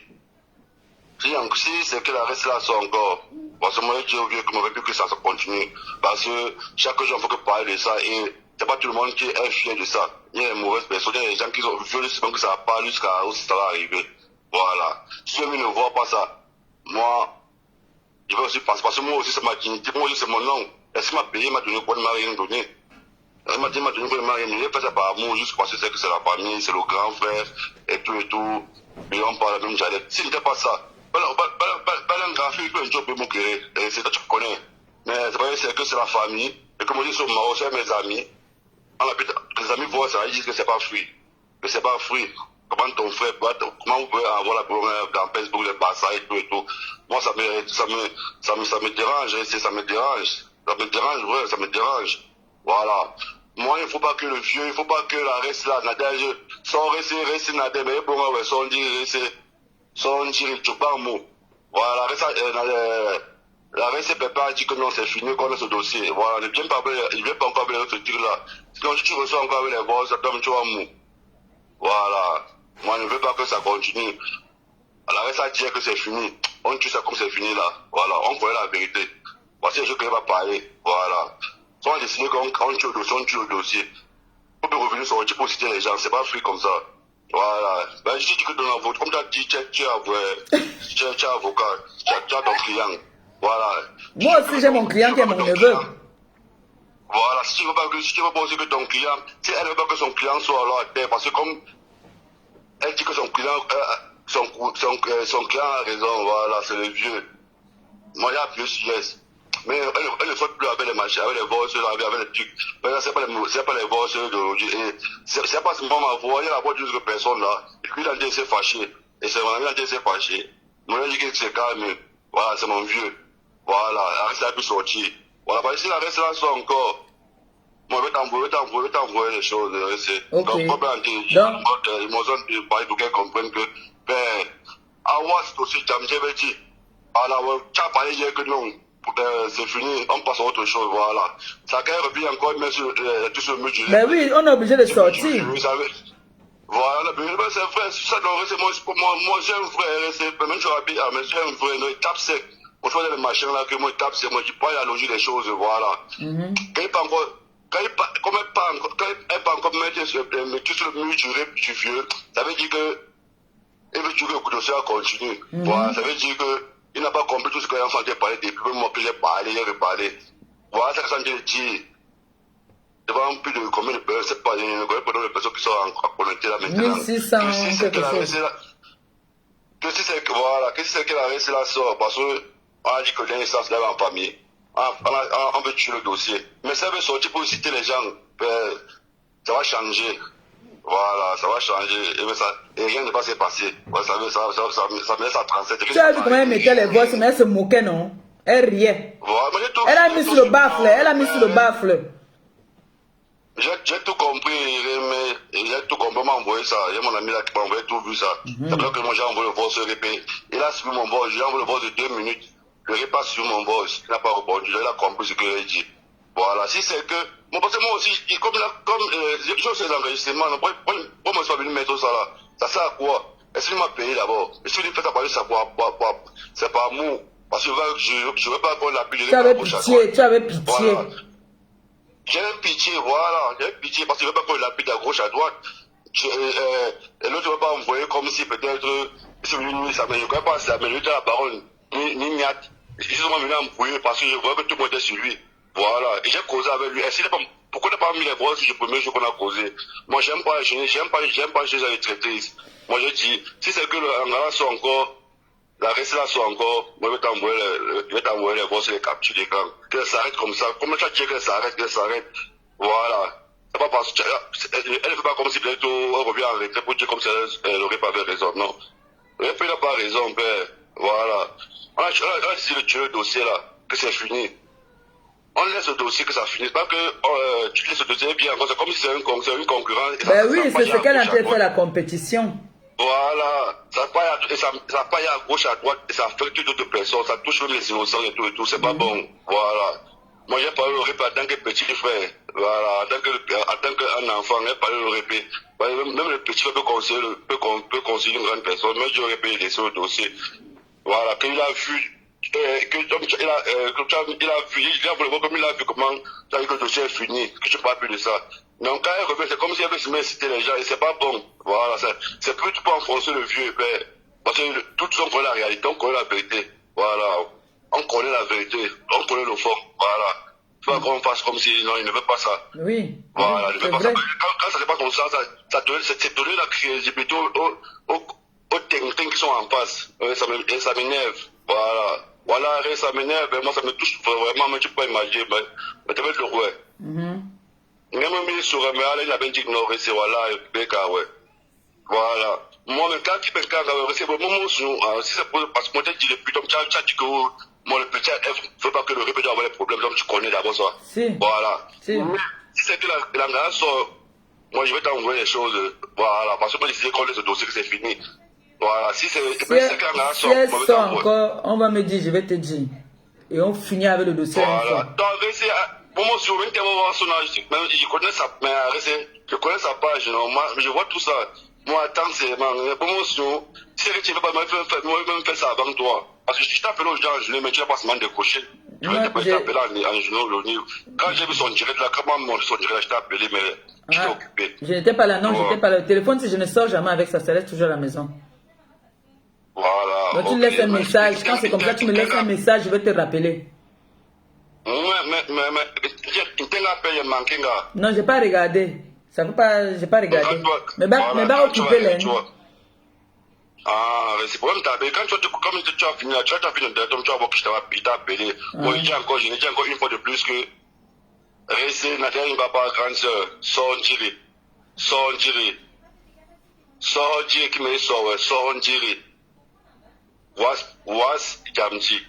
Si c'est que la restauration encore, parce que moi, je dis au vieux que moi, que ça continue. Parce que chaque jour, il faut que parler de ça. Et c'est pas tout le monde qui est fier de ça. Il y a des mauvaises personnes, il y a des gens qui veulent que ça parle jusqu'à où ça va arriver. Voilà. Si eux ne voient pas ça, moi, je vais aussi passer. Parce que moi aussi, c'est ma dignité. Moi aussi, c'est mon nom. Est-ce qu'il m'a payé, il m'a donné quoi, il m'a rien donné. Il m'a donné quoi, il m'a rien donné. Il a fait ça par amour, juste parce que c'est la famille, c'est le grand frère, et tout. Et on parle la même dialecte. Si n'était pas ça, pas un grand frère, il peut un job me créer. C'est ça, tu connais. Mais c'est pas c'est que c'est la famille. Et comme on dit sur le Maroc, c'est mes amis. Les amis voient ça, ils disent que c'est pas fruit. Que c'est pas fruit. Comment ton frère, comment vous pouvez avoir la problème dans Facebook, les passages et tout. Moi, ça me dérange, ça me dérange. Ça me dérange, ouais, ça me dérange. Voilà. Moi, il ne faut pas que le vieux, il ne faut pas que la reste là, Nadège, sans rester Nadège, mais bon, ouais, sans dire, tu pas un mot. Voilà, la reste Pépin dit que non, c'est fini, qu'on a ce dossier. Voilà, il ne vient pas encore avec ce tir-là. Sinon, si tu reçois encore avec les voix, ça tombe, tu vas mou. Voilà. Moi, je ne veux pas que ça continue. La reste à dire que c'est fini. On tue ça comme c'est fini là. Voilà, on connaît la vérité. Voici les choses que je vais parler. Voilà. Si on a décidé qu'on tue le dossier, on peut revenir sur le type pour citer les gens. C'est pas free comme ça. Voilà. Ben, je dis que dans la vote, comme tu as dit, tu es avocat, tu as ton client. Voilà. Moi aussi, j'ai mon client qui est mon neveu. Voilà, si tu veux pas aussi que ton client, si elle ne veut pas que son client soit alors à terre, parce que comme elle dit que son client a raison, voilà, c'est le vieux. Moi, il y a plus yes. Mais elle ne fait plus avec les machins, avec les voices, avec les trucs. Mais là, c'est pas les voices d'aujourd'hui. C'est pas seulement ma voix, il y a la voix d'une autre personne là. Et puis, il a dit s'est fâché. Et c'est mon ami, il a dit s'est fâché. Moi, il a dit que c'est calme. Voilà, c'est mon vieux. Voilà, la reste a pu sortir. Voilà, parce que si la reste là soit encore, moi, je vais t'envoyer les choses. Ok. Donc, ils m'ont parlé pour qu'elles comprennent que, ben, à moi, c'est aussi, j'avais dit, alors, tu as parlé hier que non, c'est fini, on passe à autre chose, voilà. Ça quand même revient encore, mais tout ce mur du Ben oui, on est obligé de sortir. Voilà, c'est vrai, ça, moi, j'ai un frère, même sur la BA, mais j'ai un frère, il tape sec. On fait des machins là, que moi, il tape sec, moi, je pas la logique des choses, voilà. Quand il pas encore, quand elle pas encore mettre sur le mur du vieux, ça veut dire que il veut dire que le dossier continue. Voilà, ça veut dire que il n'a pas compris tout ce que l'enfant a parlé depuis moi que j'ai parlé, j'ai reparlé. Voilà, c'est ce que je dis. Devant plus de combien de personnes, c'est pas de personnes qui sont encore connectées là maintenant. 1600, quelque chose. Que si c'est que la reste là sort, parce qu'on a dit que l'instance instance là en famille. On veut tuer le dossier. Mais ça veut sortir pour citer les gens. Ça va changer. Voilà, ça va changer. Et rien ne va se passer. Ouais, ça me laisse à 37. Tu as vu comment elle mettait les voix, mais elle se moquait, non? Elle riait. Voilà, elle a mis sur le baffle. Elle a mis sur le baffle. J'ai tout compris, mais j'ai tout compris, m'a envoyé ça. Il y a mon ami là qui m'a envoyé tout vu ça. C'est vrai que moi j'ai envoyé le voix sur répé. Il a suivi mon voix, j'ai envoyé le voix de 2 minutes. Le repas sur mon boss, il n'a pas répondu, il a compris ce que j'ai dit. Voilà, si c'est que, parce que moi aussi, comme je sais l'enregistrement, pourquoi moi je suis venu mettre ça là? Ça sert à quoi? Est-ce qu'il m'a payé d'abord? Est-ce qu'il fait à parler ça pour c'est pas amour? Parce que je ne veux pas qu'on l'appelle. Tu avais pitié, tu avais pitié. Voilà. J'ai pitié, voilà, j'ai pitié parce que je ne veux pas qu'on l'appelle à gauche, à droite. Et l'autre ne va pas envoyer comme si peut-être, ça ne me connaît pas ça, mais lui, la parole, ni miat. ils sont venus embrouiller parce que je vois que tout le monde était sur lui. Voilà. Et j'ai causé avec lui. Pourquoi tu n'as pas mis les bras sur le premier jour qu'on a causé? Moi, j'aime pas les choses à les traiter. Moi, je dis, si c'est que l'Angara soit encore, la reste là soit encore, moi, je vais t'envoyer les bras sur les captures des camps. Que ça s'arrête comme ça. Comment tu as dit que ça s'arrête? Voilà. C'est pas parce que, elle ne fait pas comme si bientôt on revient en retrait pour dire comme si elle n'aurait pas fait raison. Non. Elle n'a pas raison, père. Voilà. On a décidé de tuer le dossier là, que c'est fini. On laisse le dossier que ça finisse. Pas que tu laisses le dossier bien. C'est comme si c'est une concurrence. Ben oui, c'est ce qu'elle a fait la compétition. Voilà. Ça paille à gauche, à droite, et ça affecte d'autres personnes. Ça touche même les innocents et tout. C'est pas bon. Voilà. Moi, j'ai parlé au répé en tant que petit frère. Voilà. En tant qu'un enfant, j'ai parlé au répé. Même le petit frère peut conseiller une grande personne. Mais je répé laisser le dossier. Voilà. Qu'il a vu. Il a vu comment le dossier est fini, que je ne parle plus de ça. Donc quand elle revient, c'est comme si elle veut citer les gens et c'est pas bon. Voilà, c'est plus tu peux enfoncer le vieux père. Parce que tout le monde connaît la réalité, on connaît la vérité. Voilà. On connaît la vérité, on connaît le fond. Voilà. Il faut qu'on fasse comme si non, il ne veut pas ça. Oui. Voilà, il ne veut pas ça. Quand ça n'est pas comme ça, c'est donner la crédibilité aux techniciens qui sont en face. Et ça m'énerve. Voilà. Voilà, ça m'énerve, moi ça me touche vraiment, mais tu peux imaginer, mais tu vas être le roi. Même il serait, mais il a bien dit non, c'est voilà, ouais. Voilà. Moi, même quand tu peux c'est vraiment si c'est parce que moi, tu dis le putain, tu as dit que moi, le petit, il faut pas que le répète avoir les problèmes, donc tu connais d'abord ça. Si. Voilà. Si. Mais si c'est que la sort, moi, je vais t'envoyer les choses, voilà, parce que moi, je sais qu'on laisse ce dossier que c'est fini. Voilà, si elle sort encore, on va me dire, je vais te dire. Et on finit avec le dossier. Voilà. Donc, moi, je connais sa, je connais sa page, je vois tout ça. Moi, attends, c'est promotion. Si tu ne veux pas me faire ça avant toi. Parce que je t'appelle aux gens en genou, mais tu n'as pas seulement décoché. Je vais t'appeler en genou. Quand j'ai vu son direct là, comment son direct là, je t'ai appelé, mais j'étais occupé. Je n'étais pas là, non, j'étais pas là. Le téléphone, si je ne sors jamais avec ça, ça reste toujours à la maison. Voilà. Donc tu laisses un message. Quand c'est comme ça, tu me laisses un message, je vais te rappeler. Non, j'ai pas regardé. Ça veut pas, j'ai pas regardé. Mais va occuper les. Ah, c'est pour même t'appeler. Quand comme tu as fini, tu as fini de tu vas voir que je t'ai appelé. Moi, je dis encore une fois de plus que rester, Nathalie, papa, grande soeur, sortir, qui me sort, sortir. Was Jamti.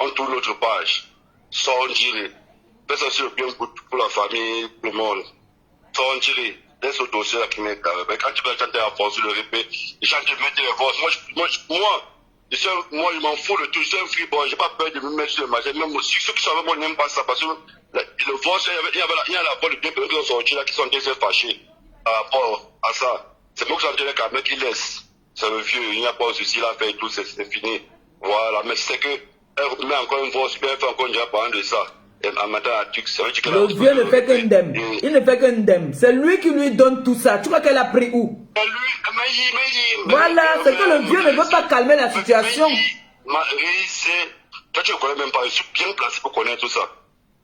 On tourne l'autre page. Sortir. Fais ça sur le bien pour la famille, pour le monde. Sortir. Laisse le dossier là qui m'est carré. Quand tu vas chanter à force, le répète, les gens te mettent les voix. Moi, je m'en fous de tout. Je suis un freeboy. J'ai pas peur de me mettre sur le marché. Même ceux qui sont avec moi n'aiment pas ça. Parce que le voix, il y a la voix de bien qui sont sortis là, qui sont déjà fâchés par rapport à ça. C'est moi qui sont les caméras qui laissent. C'est le vieux, il n'y a pas de souci, il a fait tout, c'est fini. Voilà, mais c'est que, elle met encore une fois, elle fait encore une fois parlant de ça. En mettant la tuque, c'est vrai que le vieux ne fait qu'un dème. Il ne fait qu'un dème. C'est lui qui lui donne tout ça. Tu crois qu'elle a pris où? Voilà, c'est que le vieux ne veut pas calmer la situation. Toi, tu ne connais même pas, je suis bien placé pour connaître tout ça.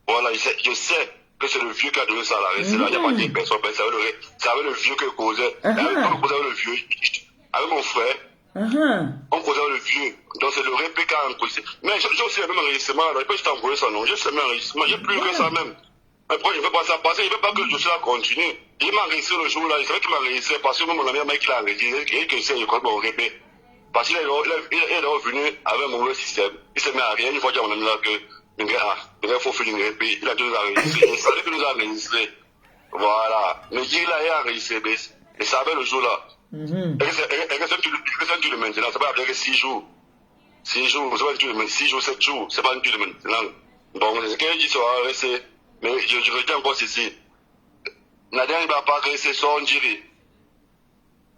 Voilà, je sais que c'est le vieux qui a donné ça à la récit. Il n'y a pas de personne, c'est avec le vieux que causait. Quand on causait avec le vieux, avec mon frère, on causait avec le vieux. Donc c'est le répé qui a enregistré. Mais j'ai aussi le même enregistrement. Je peux juste envoyer ça, non? J'ai ce même enregistrement. J'ai plus que ça même. Mais pourquoi je ne veux pas ça passer? Je ne veux pas que le dossier continue. Il m'a enregistré le jour là. Il savait qu'il m'a enregistré parce que mon ami mec l'a enregistré. Et que c'est, je connais mon répé. Parce qu'il est revenu avec un mauvais système. Il se met à rien. Une fois qu'il y a mon ami là que, il faut finir le répé. Il a dû nous enregistrer. Il savait qu'il nous a enregistré. Voilà. Mais il a enregistré. Et ça avait le jour là. Et que tu le maintenant, ça va avec 6 jours. 6 jours, c'est pas une de 6 jours, 7 jours, c'est pas une de maintenant. Donc, c'est ce qu'il dit, ça va rester. Mais je retiens encore ceci. Nadia ne va pas rester sans dire.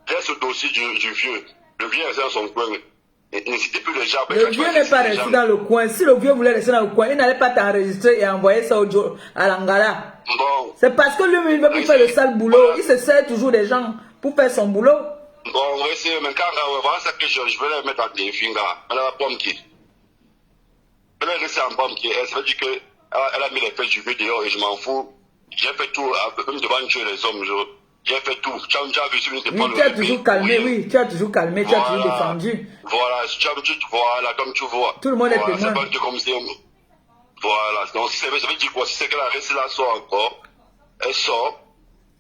Laisse le dossier du vieux. Le vieux est dans son coin. N'hésitez plus les gens. Le vieux n'est pas resté dans le coin. Si le vieux voulait rester dans le coin, il n'allait pas t'enregistrer et envoyer ça à l'Angara. Bon. C'est parce que lui, il veut plus faire le sale boulot. Il se sert toujours des gens pour faire son boulot. Bon, oui, c'est mais quand voilà ça que je vais les mettre en défi, là. À la pomme qui. Elle est restée en bas, ça veut dire qu'elle a mis les fesses du vieux dehors et je m'en fous. J'ai fait tout, même devant Dieu les hommes, j'ai fait tout. Tu as vu, oui, tu as toujours calmé, oui, tu as toujours calmé, tu as toujours défendu. Voilà, voilà, comme tu vois. Tout le monde est témoin. témoin. C'est pas comme si, voilà, donc ça veut dire quoi? Si c'est qu'elle a resté là, sort encore, elle sort,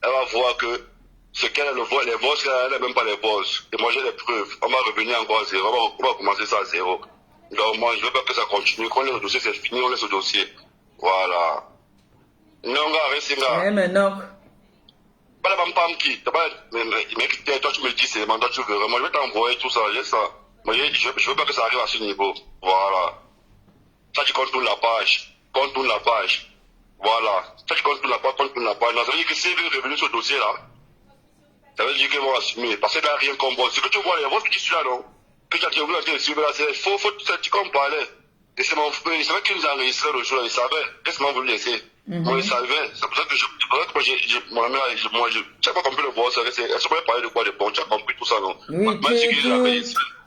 elle va voir que ce qu'elle a, les bosses, elle n'a même pas les bosses. Et moi j'ai les preuves. On va revenir encore à zéro, on va commencer ça à zéro. Donc moi je ne veux pas que ça continue. Quand le dossier c'est fini, on laisse le dossier. Voilà. Non, gars, reste là. Mais non. Pas la femme qui, mais toi tu me dis, c'est mandat, tu veux vraiment, je vais t'envoyer tout ça, j'ai ça. Mais je veux pas que ça arrive à ce niveau. Voilà. Ça, tu contournes la page. Contourne la page. Voilà. Ça, tu contournes la page, contourne la page. Non, ça veut dire que si elle veut revenir sur le dossier là, ça veut dire qu'ils vont assumer. Parce qu'elle n'a rien comme bon. Ce que tu vois, les voix qui sont là, non? Que tu as voulu entrer suivre là, c'est faux, tu comme parlais. Et c'est mon frère, il savait qu'il nous a enregistré le jour là, il savait. Qu'est-ce qu'il m'a voulu laisser? Moi, il savait. C'est pour ça que mon ami, moi, tu n'as pas compris le boss, elle se pouvait parler de quoi de bon, tu as compris tout ça, non? Oui,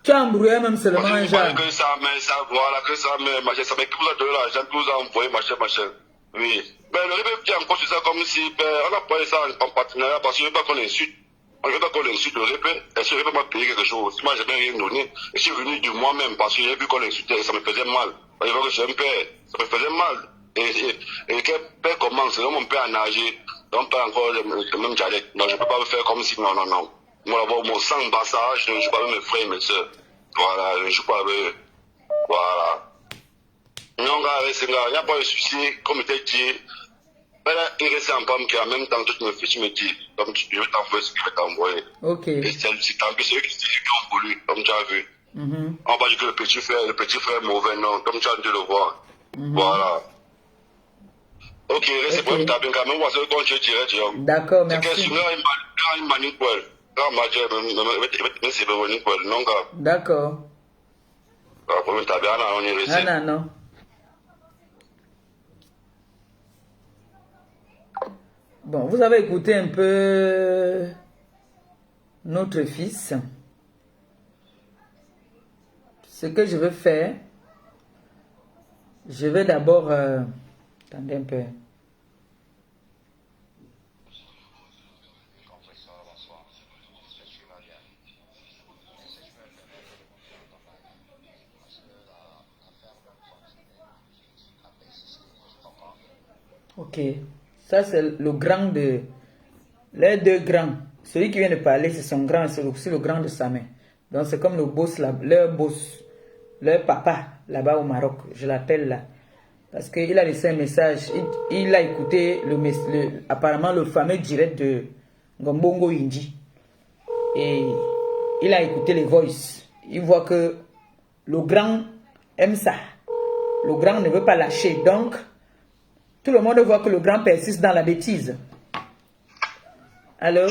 tu as embrouillé même seulement un genre. Que ça, mais ça, voilà, que ça, mais machin, ça, mais qui vous a donné l'argent, qui vous a envoyé, machin. Oui. Ben, le rébé vient encore sur ça comme si, ben, on a parlé ça en partenariat parce que je veux pas qu'on insulte. On ne veut pas qu'on insulte le répé. Est-ce que le répé m'a payé quelque chose? Moi, j'ai bien rien donné. Et je suis venu de moi-même parce que j'ai vu qu'on l'insultait et ça me faisait mal. Il faut que j'ai un père. Ça me faisait mal. Et quel père commence, mon père a nagé. Donc, pas encore le même dialecte. Non, je ne peux pas me faire comme si, non. Moi, avoir mon sang bassa, je ne joue pas avec mes frères et mes soeurs. Voilà, je ne joue pas avec eux. Voilà. Non, gars, il n'y a pas de souci, comme je t'ai dit. Il reste en pomme qui en même temps tu me dis, comme je vais t'envoyer ce que je vais t'envoyer. Ok. Et c'est tant pis, c'est eux qui ont voulu, comme tu as vu. On va dire que le petit frère est mauvais, non, comme tu as dû le voir. Voilà. Ok, reste pour me taper quand même, on va se continuer direct. D'accord, merci. C'est que il manipule. Quand ma dieu, mais c'est venu pour le non, gars. D'accord. Pour me taper, on est resté. Ah non. Bon, vous avez écouté un peu notre fils. Ce que je vais faire, je vais d'abord... attendez un peu. Ok. Ça, c'est le grand de... Les deux grands. Celui qui vient de parler, c'est son grand, c'est aussi le grand de sa main. Donc, c'est comme le boss, leur papa, là-bas au Maroc. Je l'appelle là. Parce qu'il a laissé un message. Il a écouté apparemment le fameux direct de Ngombongo Indi. Et il a écouté les voices. Il voit que le grand aime ça. Le grand ne veut pas lâcher. Donc, tout le monde voit que le grand persiste dans la bêtise. Allô?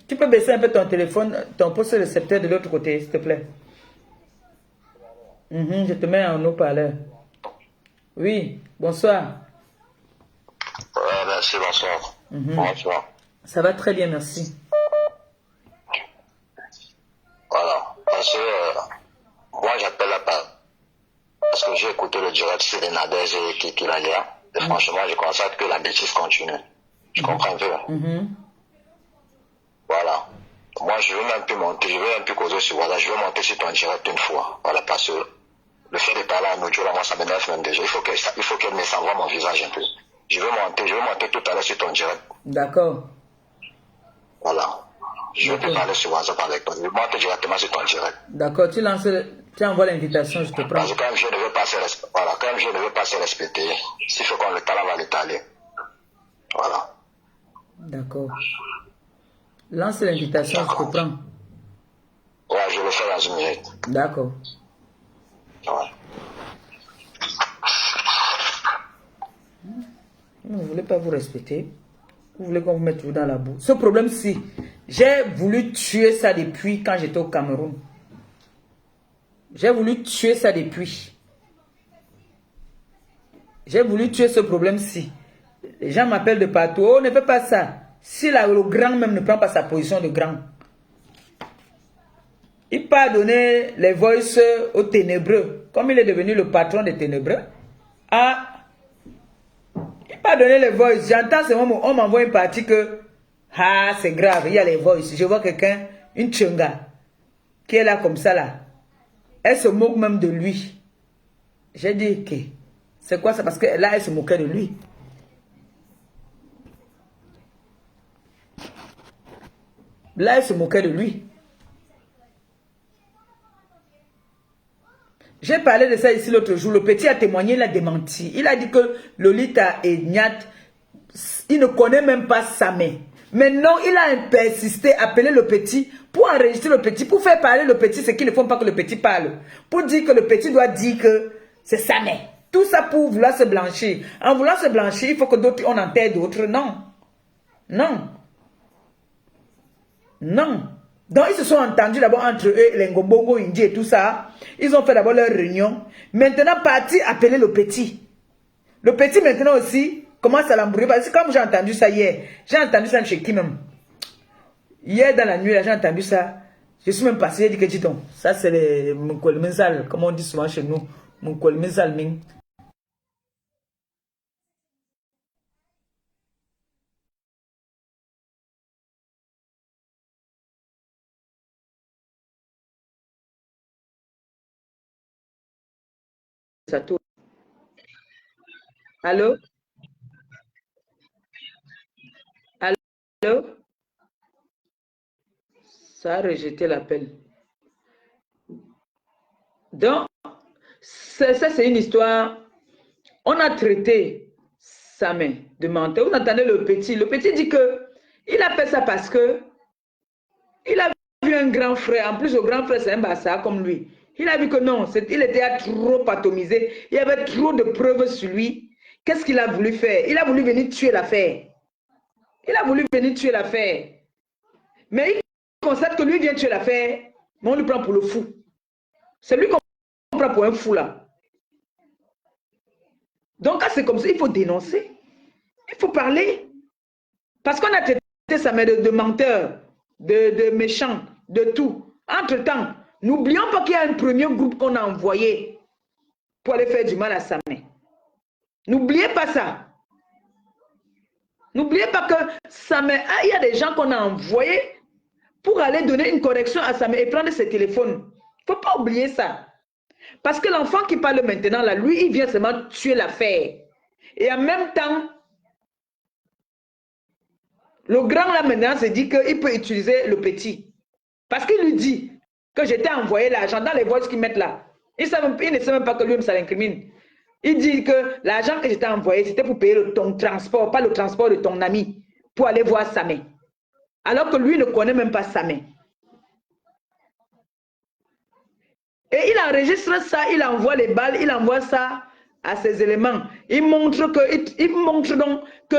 Tu peux baisser un peu ton téléphone, ton poste récepteur de l'autre côté, s'il te plaît. Je te mets en haut-parleur. Oui, bonsoir. Merci, bonsoir. Bonsoir. Ça va très bien, merci. Voilà. Parce que moi, j'appelle la part. Parce que j'ai écouté le direct sur les Nadège et qui l'a lien. Et franchement, je constate que la bêtise continue. Je comprends un peu. Voilà. Moi, je veux même plus monter, je veux même plus causer sur voilà, je veux monter sur ton direct une fois. Voilà, parce que le fait de parler en audio, là, moi, ça m'énerve même déjà. Il faut qu'elle me s'envoie mon visage un peu. Je veux monter tout à l'heure sur ton direct. D'accord. Voilà. Je vais te parler sur WhatsApp avec toi. Je monte directement sur ton direct. D'accord, tu envoies l'invitation, je te prends. Parce que quand je ne veux pas se respecter, voilà, quand je ne veux pas se respecter, s'il faut qu'on le talent, on va l'étaler. Voilà. D'accord. Lance l'invitation, je te prends. Ouais, je le fais dans une minute. D'accord. Ouais. Vous ne voulez pas vous respecter. Vous voulez qu'on vous mette tout dans la boue. Ce problème-ci, j'ai voulu tuer ça depuis quand j'étais au Cameroun. J'ai voulu tuer ça depuis. J'ai voulu tuer ce problème-ci. Les gens m'appellent de partout. Oh, ne fais pas ça. Si le grand même ne prend pas sa position de grand, il part donner les voices aux ténébreux. Comme il est devenu le patron des ténébreux, il part donner les voices. J'entends ce moment, on m'envoie une partie que, c'est grave, il y a les voices. Je vois quelqu'un, une tchunga, qui est là comme ça là. Elle se moque même de lui. J'ai dit que, c'est quoi ça? Parce que là, elle se moquait de lui. Là, elle se moquait de lui. J'ai parlé de ça ici l'autre jour. Le petit a témoigné, il a démenti. Il a dit que Lolita et Nyat, il ne connaît même pas sa mère. Maintenant, il a persisté, appelé le petit pour enregistrer le petit, pour faire parler le petit, ce qu'ils ne font pas que le petit parle. Pour dire que le petit doit dire que c'est sa mère. Tout ça pour vouloir se blanchir. En voulant se blanchir, il faut que d'autres, on enterre d'autres. Non. Non. Non. Donc, ils se sont entendus d'abord entre eux, les Ngombongo, Indi et tout ça. Ils ont fait d'abord leur réunion. Maintenant, parti appeler le petit. Le petit, maintenant aussi, commence à l'embrouiller. Parce que comme j'ai entendu ça hier, j'ai entendu ça chez qui même. Hier, dans la nuit, j'ai entendu ça. Je suis même passé, j'ai dit que dis donc, ça c'est les Moukolmenzal, comme on dit souvent chez nous. Moukolmenzal Ming. Ça tourne. Allô? Allô? Ça a rejeté l'appel. Donc, ça c'est une histoire. On a traité sa main de menteur. Vous entendez le petit. Le petit dit que il a fait ça parce que il a vu un grand frère. En plus, le grand frère, c'est un bassa comme lui. Il a vu que non, il était trop atomisé. Il y avait trop de preuves sur lui. Qu'est-ce qu'il a voulu faire? Il a voulu venir tuer l'affaire. Il a voulu venir tuer l'affaire. Mais il constate que lui vient tuer l'affaire, mais on lui prend pour le fou. C'est lui qu'on prend pour un fou là. Donc, c'est comme ça, il faut dénoncer. Il faut parler. Parce qu'on a traité sa mère de menteur, de méchant, de tout. Entre-temps, n'oublions pas qu'il y a un premier groupe qu'on a envoyé pour aller faire du mal à sa mère. N'oubliez pas ça. N'oubliez pas que sa mère, il y a des gens qu'on a envoyés pour aller donner une correction à sa mère et prendre ses téléphones. Il ne faut pas oublier ça. Parce que l'enfant qui parle maintenant, là, lui, il vient seulement tuer l'affaire. Et en même temps, le grand, là, maintenant, se dit qu'il peut utiliser le petit. Parce qu'il lui dit que j'étais envoyé l'argent dans les voices qu'ils mettent là. Il ne sait même pas que lui-même, ça l'incrimine. Il dit que l'argent que j'étais envoyé, c'était pour payer ton transport, pas le transport de ton ami, pour aller voir sa mère. Alors que lui ne connaît même pas sa mère. Et il enregistre ça, il envoie les balles, il envoie ça à ses éléments. Il montre donc que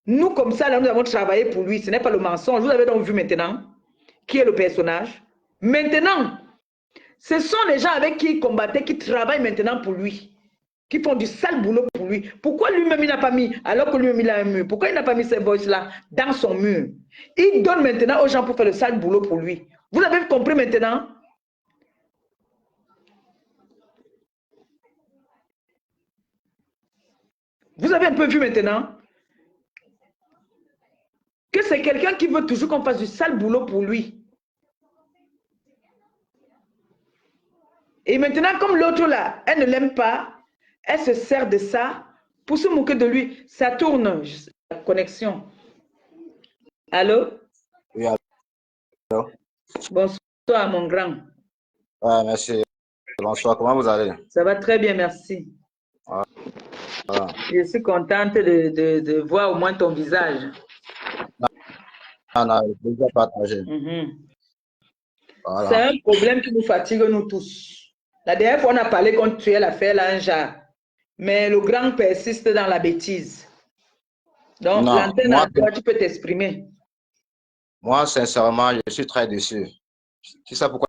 nous, comme ça, là, nous avons travaillé pour lui. Ce n'est pas le mensonge. Vous avez donc vu maintenant qui est le personnage. Maintenant, ce sont les gens avec qui il combattait, qui travaillent maintenant pour lui, qui font du sale boulot pour lui. Pourquoi lui-même il n'a pas mis, alors que lui-même il a un mur, pourquoi il n'a pas mis ces voices-là dans son mur? Il donne maintenant aux gens pour faire le sale boulot pour lui. Vous avez compris maintenant? Vous avez un peu vu maintenant que c'est quelqu'un qui veut toujours qu'on fasse du sale boulot pour lui. Et maintenant, comme l'autre là, elle ne l'aime pas, elle se sert de ça pour se moquer de lui. Ça tourne, la connexion. Allô? Oui, allô? Bonsoir, mon grand. Ouais, merci. Bonsoir, comment vous allez? Ça va très bien, merci. Ah. Je suis contente de voir au moins ton visage. Non, déjà partagé. Voilà. C'est un problème qui nous fatigue, nous tous. La dernière fois, on a parlé qu'on tuait l'affaire là, un genre. Mais le grand persiste dans la bêtise. Donc, l'antenne à toi, tu peux t'exprimer. Moi, sincèrement, je suis très déçu. Tu sais pourquoi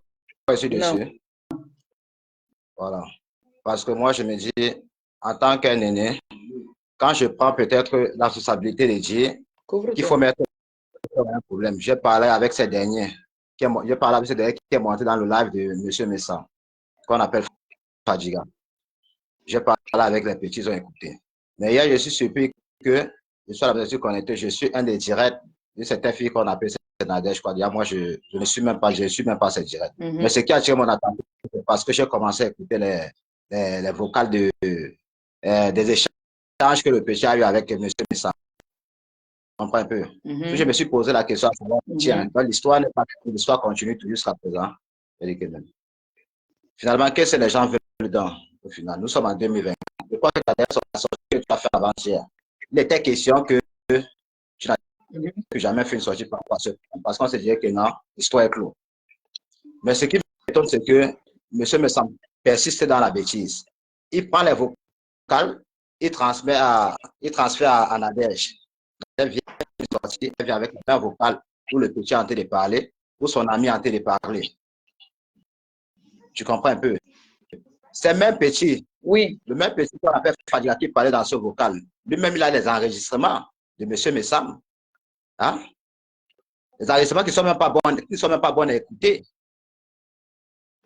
je suis déçu? Non. Voilà. Parce que moi, je me dis, en tant qu'un aîné, quand je prends peut-être la responsabilité de dire qu'il faut mettre un problème, j'ai parlé avec ces derniers. je parle avec celui qui est monté dans le live de M. Messa, qu'on appelle Fadjiga. J'ai parlé avec les petits, ils ont écouté. Mais hier, je suis surpris que je sois là, je suis connecté, je suis un des directs de cette fille qu'on appelle Nadège. Moi, je ne suis même pas, ces directs. Mais ce qui a attiré mon attention, c'est parce que j'ai commencé à écouter les vocales des échanges que le petit a eu avec M. Messa. On comprend un peu. Je me suis posé la question à savoir, tiens, l'histoire n'est pas finie, l'histoire continue tout jusqu'à présent. Finalement, qu'est-ce que les gens veulent dans au final? Nous sommes en 2020. Je crois que la dernière sortie que tu as fait avant-hier, il était question que tu n'as jamais fait une sortie par rapport à ce point, parce qu'on se disait que non, l'histoire est close. Mais ce qui m'étonne, c'est que monsieur me semble persiste dans la bêtise. Il prend les vocales, il transfère à Nadège. Elle vient sortir, elle vient avec un vocal où le petit est en train de parler, où son ami est en train de parler. Tu comprends un peu? C'est même petit. Oui. Le même petit qu'on appelle Fadjiga qui parlait dans ce vocal. Lui-même, il a les enregistrements de M. Messam. Hein? Les enregistrements qui ne sont même pas bons à écouter.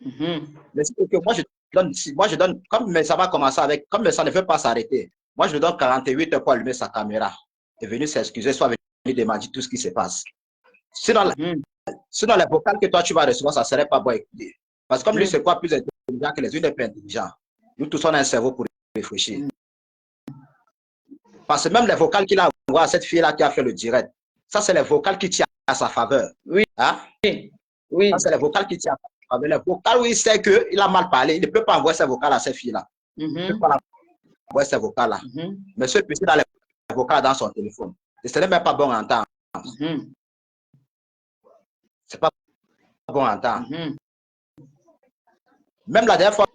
Mais c'est que moi, je donne, comme ça va commencer avec, comme ça ne veut pas s'arrêter, moi, je lui donne 48 heures pour allumer sa caméra. Et venir s'excuser, soit venir demander tout ce qui se passe. Sinon, les vocales que toi, tu vas recevoir, ça ne serait pas bon à écouter. Parce que comme lui, c'est quoi plus intelligent que les unes, plus intelligents. Nous tous, on a un cerveau pour réfléchir. Parce que même les vocales qu'il a envoyées à cette fille-là qui a fait le direct, ça, c'est les vocales qui tirent à sa faveur. Oui. Hein? Oui. Ça, c'est les vocales qui tirent à sa faveur. Les vocales où il sait qu'il a mal parlé, il ne peut pas envoyer ses vocales à cette fille-là. Il ne peut pas envoyer ses vocales-là. Mais ce petit dans les vocales dans son téléphone. Et ce n'est même pas bon à entendre. C'est pas bon à entendre. Même la dernière fois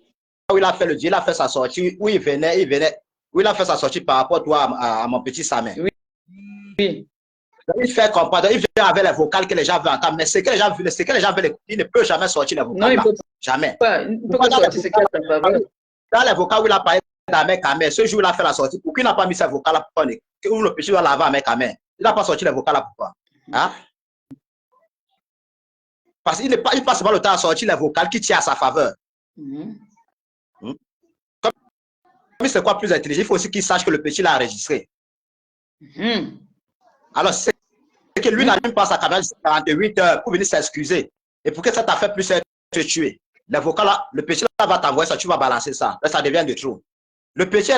où il a fait le deal, il a fait sa sortie, où il a fait sa sortie par rapport à mon petit Samin. Oui. Il fait comprendre, il vient avec les vocales que les gens veulent entendre, mais ce que les gens veulent écouter, il ne peut jamais sortir les vocales. Non, jamais. Il peut pas sortir ce qu'il a à sa faveur. Dans les vocales où il a parlé d'Ahmed Kamel, ce jour où il a fait la sortie, pourquoi il n'a pas mis ses vocales là pour où le petit doit laver Ahmed Kamel? Il n'a pas sorti les vocales là pourquoi? Hein? Parce qu'il passe pas le temps à sortir les vocales qui tirent à sa faveur. Comme c'est quoi plus intelligent, il faut aussi qu'il sache que le petit l'a enregistré. Alors, c'est que lui n'a même pas sa caméra de 48 heures pour venir s'excuser. Et pour que ça t'a fait plus te tuer. Les vocales là, le petit là va t'envoyer ça, tu vas balancer ça. Là, ça devient de trop. Le petit,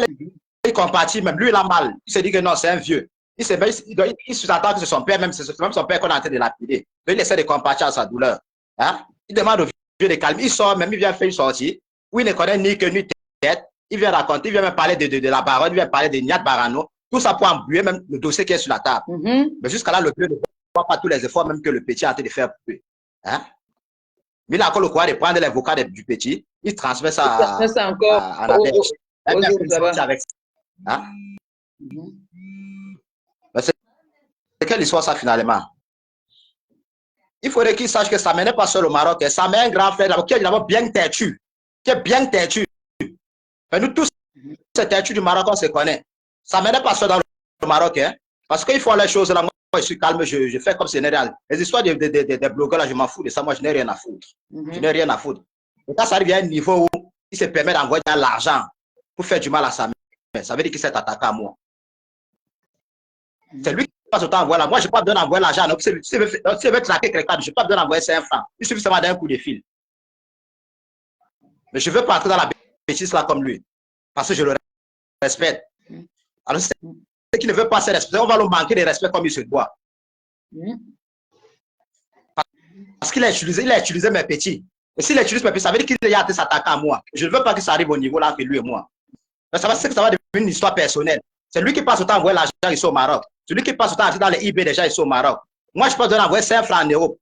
il compatit, même lui, il a mal. Il se dit que non, c'est un vieux. Il s'attend que c'est son père, même son père qu'on est en train de lapider. Donc, il essaie de compatir à sa douleur. Hein? Il demande au vieux de calmer. Il sort, même il vient faire une sortie où il ne connaît ni queue ni tête. Il vient raconter, il vient même parler de la baronne, il vient parler de Niat Barano. Tout ça pour embuer même le dossier qui est sur la table. Mais jusqu'à là, le vieux ne voit pas tous les efforts même que le petit a en train de faire pour lui. Hein? Mais il a encore le courage de prendre les vocales du petit, il transmet ça à la bêche. Avec ça. Hein? C'est quelle histoire ça finalement? Il faudrait qu'il sache que ça n'est pas seul au Maroc, ça met un grand frère qui est d'abord bien têtu. Qui est bien têtu. Mais nous tous, ces têtus du Maroc, on se connaît. Ça n'est pas seul dans le Maroc, hein? Parce qu'il faut les choses là. Moi, je suis calme, je fais comme si c'était réel. Les histoires des blogueurs là, je m'en fous de ça. Moi, je n'ai rien à foutre. Je n'ai rien à foutre. Et quand ça arrive à un niveau où il se permet d'envoyer de l'argent pour faire du mal à sa mère, ça veut dire qu'il s'est attaqué à moi. C'est lui qui passe autant envoyer là. Moi, je n'ai pas besoin d'envoyer l'argent. Donc, s'il veut traquer quelqu'un, je n'ai pas besoin d'envoyer 5 francs. Il suffit seulement d'un coup de fil. Mais je ne veux pas entrer dans la bêtise là comme lui. Parce que je le respecte. Alors, c'est qu'il ne veut pas se respecter, on va lui manquer de respect comme il se doit. Parce qu'il a utilisé mes petits. Et s'il utilise mes petits, ça veut dire qu'il a été s'attaquer à moi. Je ne veux pas que ça arrive au niveau là que lui et moi. Mais ça va devenir une histoire personnelle. C'est lui qui passe autant à envoyer l'argent ici au Maroc. C'est lui qui passe autant à dans les eBay déjà ici au Maroc. Moi, je peux donner envoyer 5 francs en Europe.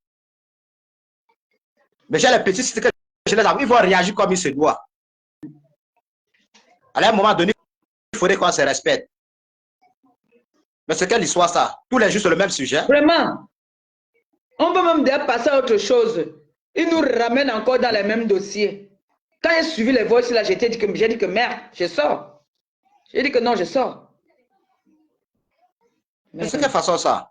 Mais j'ai les petits, c'est que je les envoie, ils vont réagir comme il se doit. À un moment donné, il faudrait qu'on se respecte. Mais c'est quelle histoire ça? Tous les jours sur le même sujet. Vraiment. On peut même déjà passer à autre chose. Ils nous ramènent encore dans les mêmes dossiers. Quand j'ai suivi les voices là, j'ai dit que merde, je sors. J'ai dit que non, je sors. Mais c'est quelle façon ça?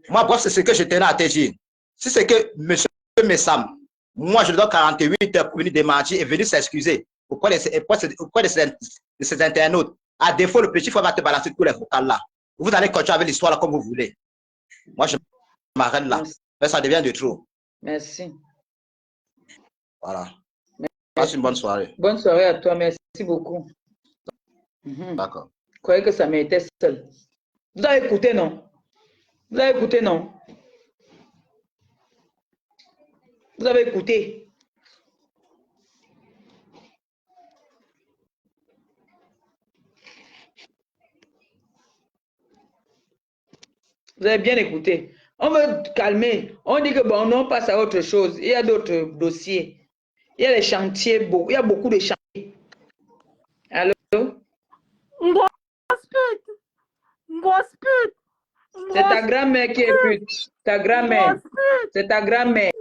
Moi, bref, c'est ce que je tenais à te dire. Si c'est que monsieur Messam, moi je lui donne 48 heures pour venir démentir et venir s'excuser auprès de ces internautes. À défaut, le petit frère va te balancer tous les vocales là. Vous allez continuer avec l'histoire là comme vous voulez. Moi, je m'arrête là. Mais ça devient de trop. Merci. Voilà. Passe une bonne soirée. Bonne soirée à toi. Merci beaucoup. D'accord. Je croyais que ça m'était seul. Vous avez écouté, non? Vous avez écouté, non? Vous avez écouté? Vous avez bien écouté. On veut calmer. On dit que bon, on passe à autre chose. Il y a d'autres dossiers. Il y a les chantiers, il y a beaucoup de chantiers. Allô? C'est ta grand-mère qui est pute. Ta grand-mère. C'est ta grand-mère.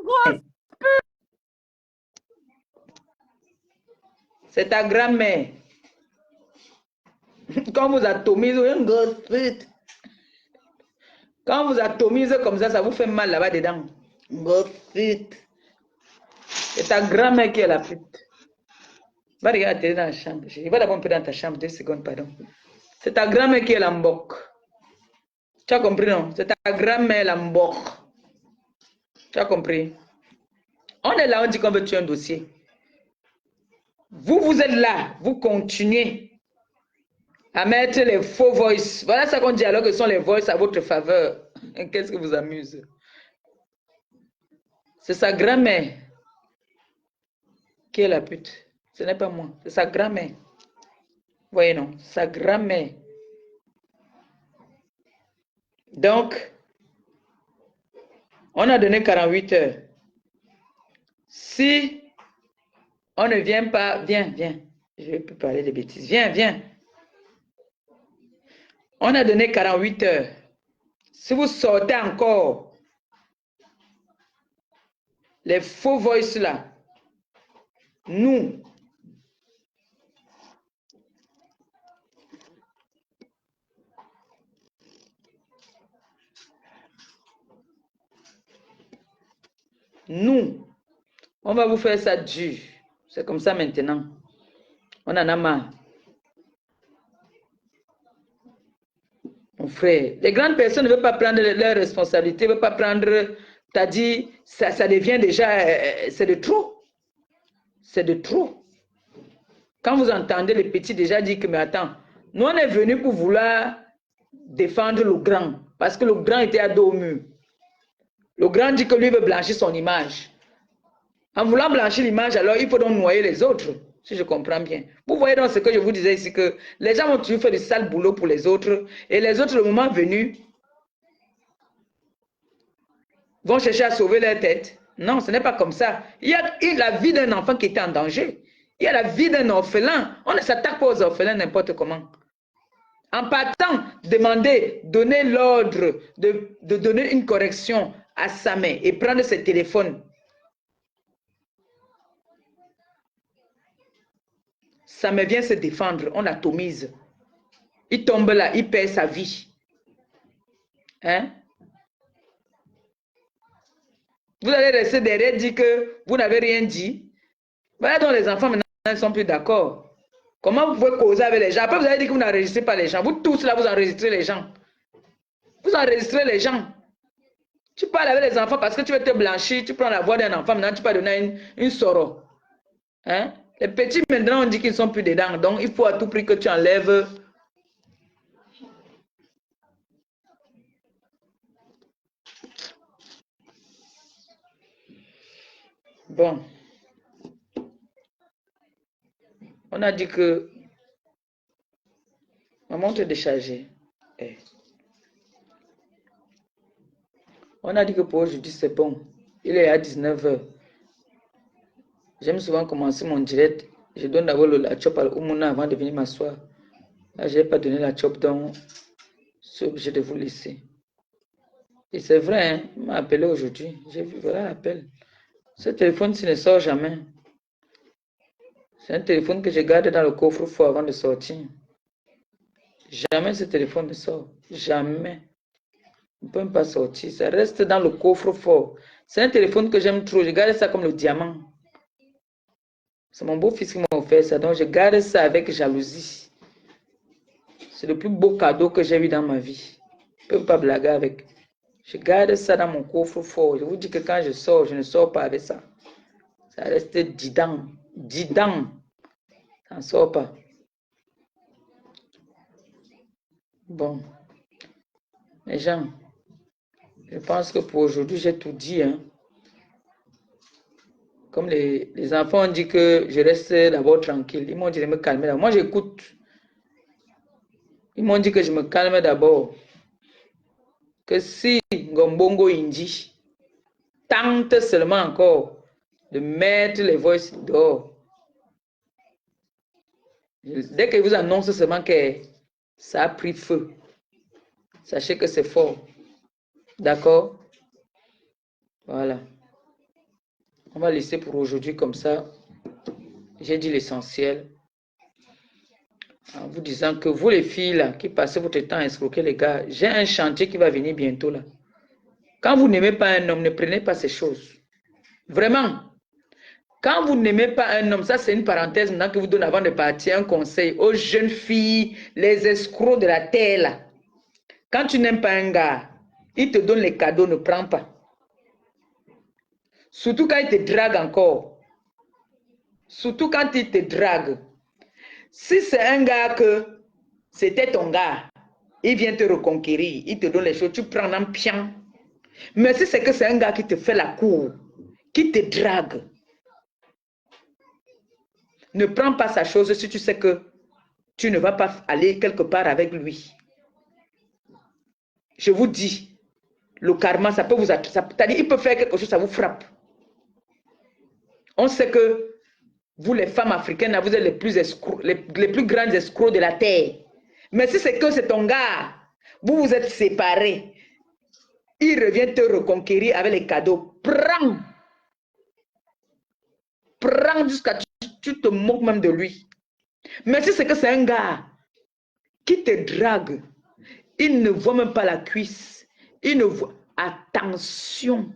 C'est ta grand-mère. Quand vous atomisez une grosse pute. Quand vous atomisez comme ça vous fait mal là-bas dedans. Grosse pute. C'est ta grand-mère qui est la pute. Va regarder dans la chambre. Je vais d'abord un peu dans ta chambre, 2 secondes, pardon. C'est ta grand-mère qui est la mbok. Tu as compris, non? C'est ta grand-mère la mbok. Tu as compris? On est là, on dit qu'on veut tuer un dossier. Vous êtes là, vous continuez à mettre les faux voice. Voilà ça qu'on dit alors que ce sont les voice à votre faveur. Qu'est-ce que vous amuse? C'est sa grand-mère qui est la pute. Ce n'est pas moi, c'est sa grand-mère. Voyez non, sa grand-mère. Donc, on a donné 48 heures. Si on ne vient pas, viens. Je ne vais plus parler de bêtises. Viens. On a donné 48 heures. Si vous sortez encore les faux voice là, nous, on va vous faire ça dur. C'est comme ça maintenant. On en a marre. Mon frère, les grandes personnes ne veulent pas prendre leurs responsabilités, ne veulent pas prendre, t'as dit, ça devient déjà, c'est de trop. C'est de trop. Quand vous entendez les petits déjà dire que, mais attends, nous on est venus pour vouloir défendre le grand, parce que le grand était à dos au mur. Le grand dit que lui veut blanchir son image. En voulant blanchir l'image, alors il faut donc noyer les autres, si je comprends bien. Vous voyez donc ce que je vous disais ici, que les gens vont toujours faire du sale boulot pour les autres, et les autres, le moment venu, vont chercher à sauver leur tête. Non, ce n'est pas comme ça. Il y a la vie d'un enfant qui était en danger. Il y a la vie d'un orphelin. On ne s'attaque pas aux orphelins n'importe comment. En partant, demander, donner l'ordre de donner une correction à sa main et prendre ses téléphones. Ça me vient se défendre, on atomise. Il tombe là, il perd sa vie. Hein? Vous allez rester derrière et dire que vous n'avez rien dit. Voilà donc les enfants maintenant ne sont plus d'accord. Comment vous pouvez causer avec les gens? Après vous allez dire que vous n'enregistrez pas les gens. Vous tous là, vous enregistrez les gens. Vous enregistrez les gens. Tu parles avec les enfants parce que tu veux te blanchir, tu prends la voix d'un enfant, maintenant tu peux donner une soror. Hein? Les petits maintenant on dit qu'ils ne sont plus dedans, donc il faut à tout prix que tu enlèves. Bon. On a dit que ma montre est déchargée. On a dit que pour aujourd'hui c'est bon. Il est à 19 h. J'aime souvent commencer mon direct. Je donne d'abord la chop à l'Oumuna avant de venir m'asseoir. Là, je n'ai pas donné la chop, donc je suis obligé de vous laisser. Et c'est vrai, hein, il m'a appelé aujourd'hui. J'ai vu, voilà l'appel. Ce téléphone-ci ne sort jamais. C'est un téléphone que je garde dans le coffre-fort avant de sortir. Jamais ce téléphone ne sort. Jamais. ne peut même pas sortir. Ça reste dans le coffre-fort. C'est un téléphone que j'aime trop. Je garde ça comme le diamant. C'est mon beau-fils qui m'a offert ça. Donc, je garde ça avec jalousie. C'est le plus beau cadeau que j'ai eu dans ma vie. Je ne peux pas blaguer avec. Je garde ça dans mon coffre-fort. Je vous dis que quand je sors, je ne sors pas avec ça. Ça reste 10 ans. 10 ans. Ça ne sort pas. Bon. Les gens, je pense que pour aujourd'hui, j'ai tout dit. Hein. Comme les enfants ont dit que je reste d'abord tranquille. Ils m'ont dit de me calmer. Moi, j'écoute. Ils m'ont dit que je me calme d'abord. Que si Ngombongo Indi tente seulement encore de mettre les voices dehors, dès qu'il vous annonce seulement que ça a pris feu, sachez que c'est fort. D'accord? Voilà. On va laisser pour aujourd'hui comme ça. J'ai dit l'essentiel. En vous disant que vous les filles là, qui passez votre temps à escroquer les gars, j'ai un chantier qui va venir bientôt là. Quand vous n'aimez pas un homme, ne prenez pas ces choses. Vraiment. Quand vous n'aimez pas un homme, ça c'est une parenthèse maintenant que vous donne avant de partir un conseil aux jeunes filles, les escrocs de la terre là. Quand tu n'aimes pas un gars, il te donne les cadeaux, ne prends pas. Surtout quand il te drague encore. Surtout quand il te drague. Si c'est un gars que c'était ton gars, il vient te reconquérir, il te donne les choses, tu prends un pion. Mais si c'est que c'est un gars qui te fait la cour, qui te drague, ne prends pas sa chose si tu sais que tu ne vas pas aller quelque part avec lui. Je vous dis, le karma, ça peut vous attirer. C'est-à-dire, il peut faire quelque chose, ça vous frappe. On sait que vous, les femmes africaines, vous êtes les plus grandes escrocs de la terre. Mais si c'est que c'est ton gars, vous vous êtes séparés, il revient te reconquérir avec les cadeaux. Prends. Prends jusqu'à tu te moques même de lui. Mais si c'est que c'est un gars qui te drague, il ne voit même pas la cuisse. Il ne voit... Attention.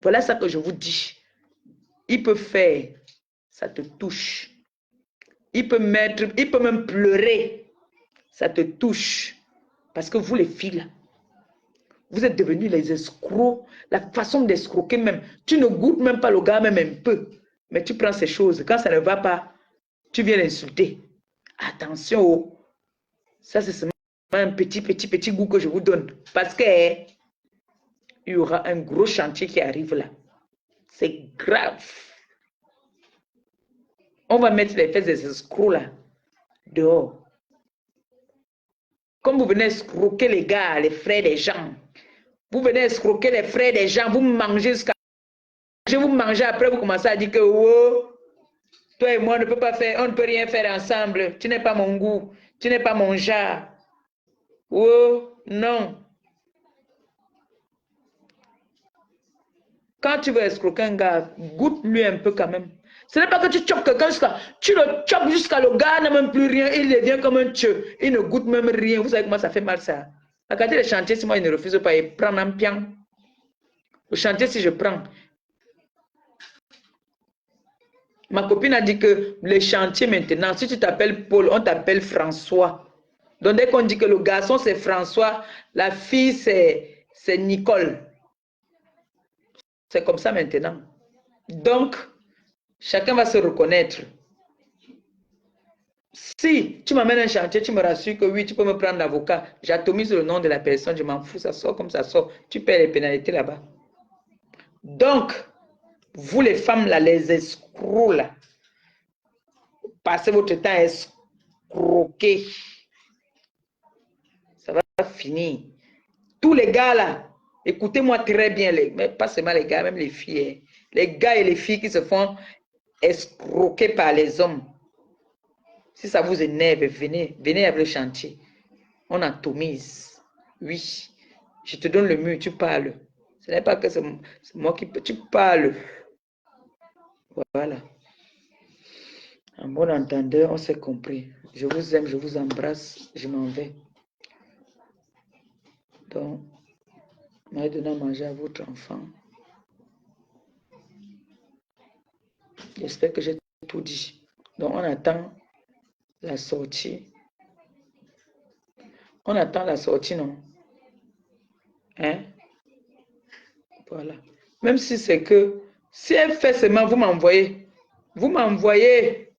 Voilà ça que je vous dis. Il peut faire, ça te touche. Il peut même pleurer, ça te touche. Parce que vous les filles, là, vous êtes devenus les escrocs. La façon d'escroquer même. Tu ne goûtes même pas le gars même un peu. Mais tu prends ces choses. Quand ça ne va pas, tu viens l'insulter. Attention. Ça, c'est seulement un petit goût que je vous donne. Parce que il y aura un gros chantier qui arrive là. C'est grave. On va mettre les fesses des escrocs là dehors. Comme vous venez escroquer les gars, les frères des gens. Vous venez escroquer les frères des gens. Vous mangez jusqu'à... Vous mangez après, vous commencez à dire que oh, toi et moi, on ne peut pas faire, on ne peut rien faire ensemble. Tu n'es pas mon goût. Tu n'es pas mon genre. Oh, non. Quand tu veux escroquer un gars, goûte-lui un peu quand même. Ce n'est pas que tu chopes quelqu'un jusqu'à... Tu le chopes jusqu'à le gars n'a même plus rien. Il devient comme un tcheu. Il ne goûte même rien. Vous savez comment ça fait mal ça. Regardez les chantiers, si moi il ne refuse pas, il prend un pion. Le chantier, si je prends. Ma copine a dit que les chantiers maintenant, si tu t'appelles Paul, on t'appelle François. Donc dès qu'on dit que le garçon c'est François, la fille c'est Nicole. C'est comme ça maintenant. Donc, chacun va se reconnaître. Si tu m'amènes un chantier, tu me rassures que oui, tu peux me prendre l'avocat. J'atomise le nom de la personne, je m'en fous, ça sort comme ça sort. Tu paies les pénalités là-bas. Donc, vous les femmes là, les escrocs là, passez votre temps à escroquer. Ça va finir. Tous les gars là, écoutez-moi très bien, mais pas seulement les gars, même les filles. Les gars et les filles qui se font escroquer par les hommes. Si ça vous énerve, venez avec le chantier. On atomise. Oui. Je te donne le mur, tu parles. Ce n'est pas que c'est moi qui... Tu parles. Voilà. En bon entendeur, on s'est compris. Je vous aime, je vous embrasse, je m'en vais. Donc, Vous m'avez donné à manger à votre enfant. J'espère que j'ai tout dit. Donc, on attend la sortie. On attend la sortie, non? Hein? Voilà. Même si c'est que, si elle fait seulement, vous m'envoyez. Vous m'envoyez.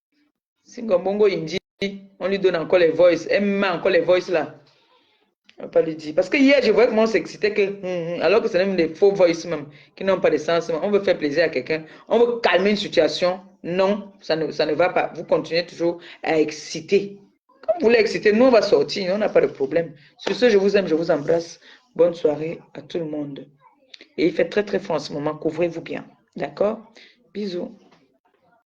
Si Ngombongo Indi, on lui donne encore les voices. Elle met encore les voices là. On va pas lui dire. Parce que hier, je voyais comment on s'excitait que, alors que c'est même des faux voices même, qui n'ont pas de sens. On veut faire plaisir à quelqu'un. On veut calmer une situation. Non, ça ne va pas. Vous continuez toujours à exciter. Quand vous voulez exciter, nous, on va sortir. On n'a pas de problème. Sur ce, je vous aime, je vous embrasse. Bonne soirée à tout le monde. Et il fait très, très froid en ce moment. Couvrez-vous bien. D'accord? Bisous.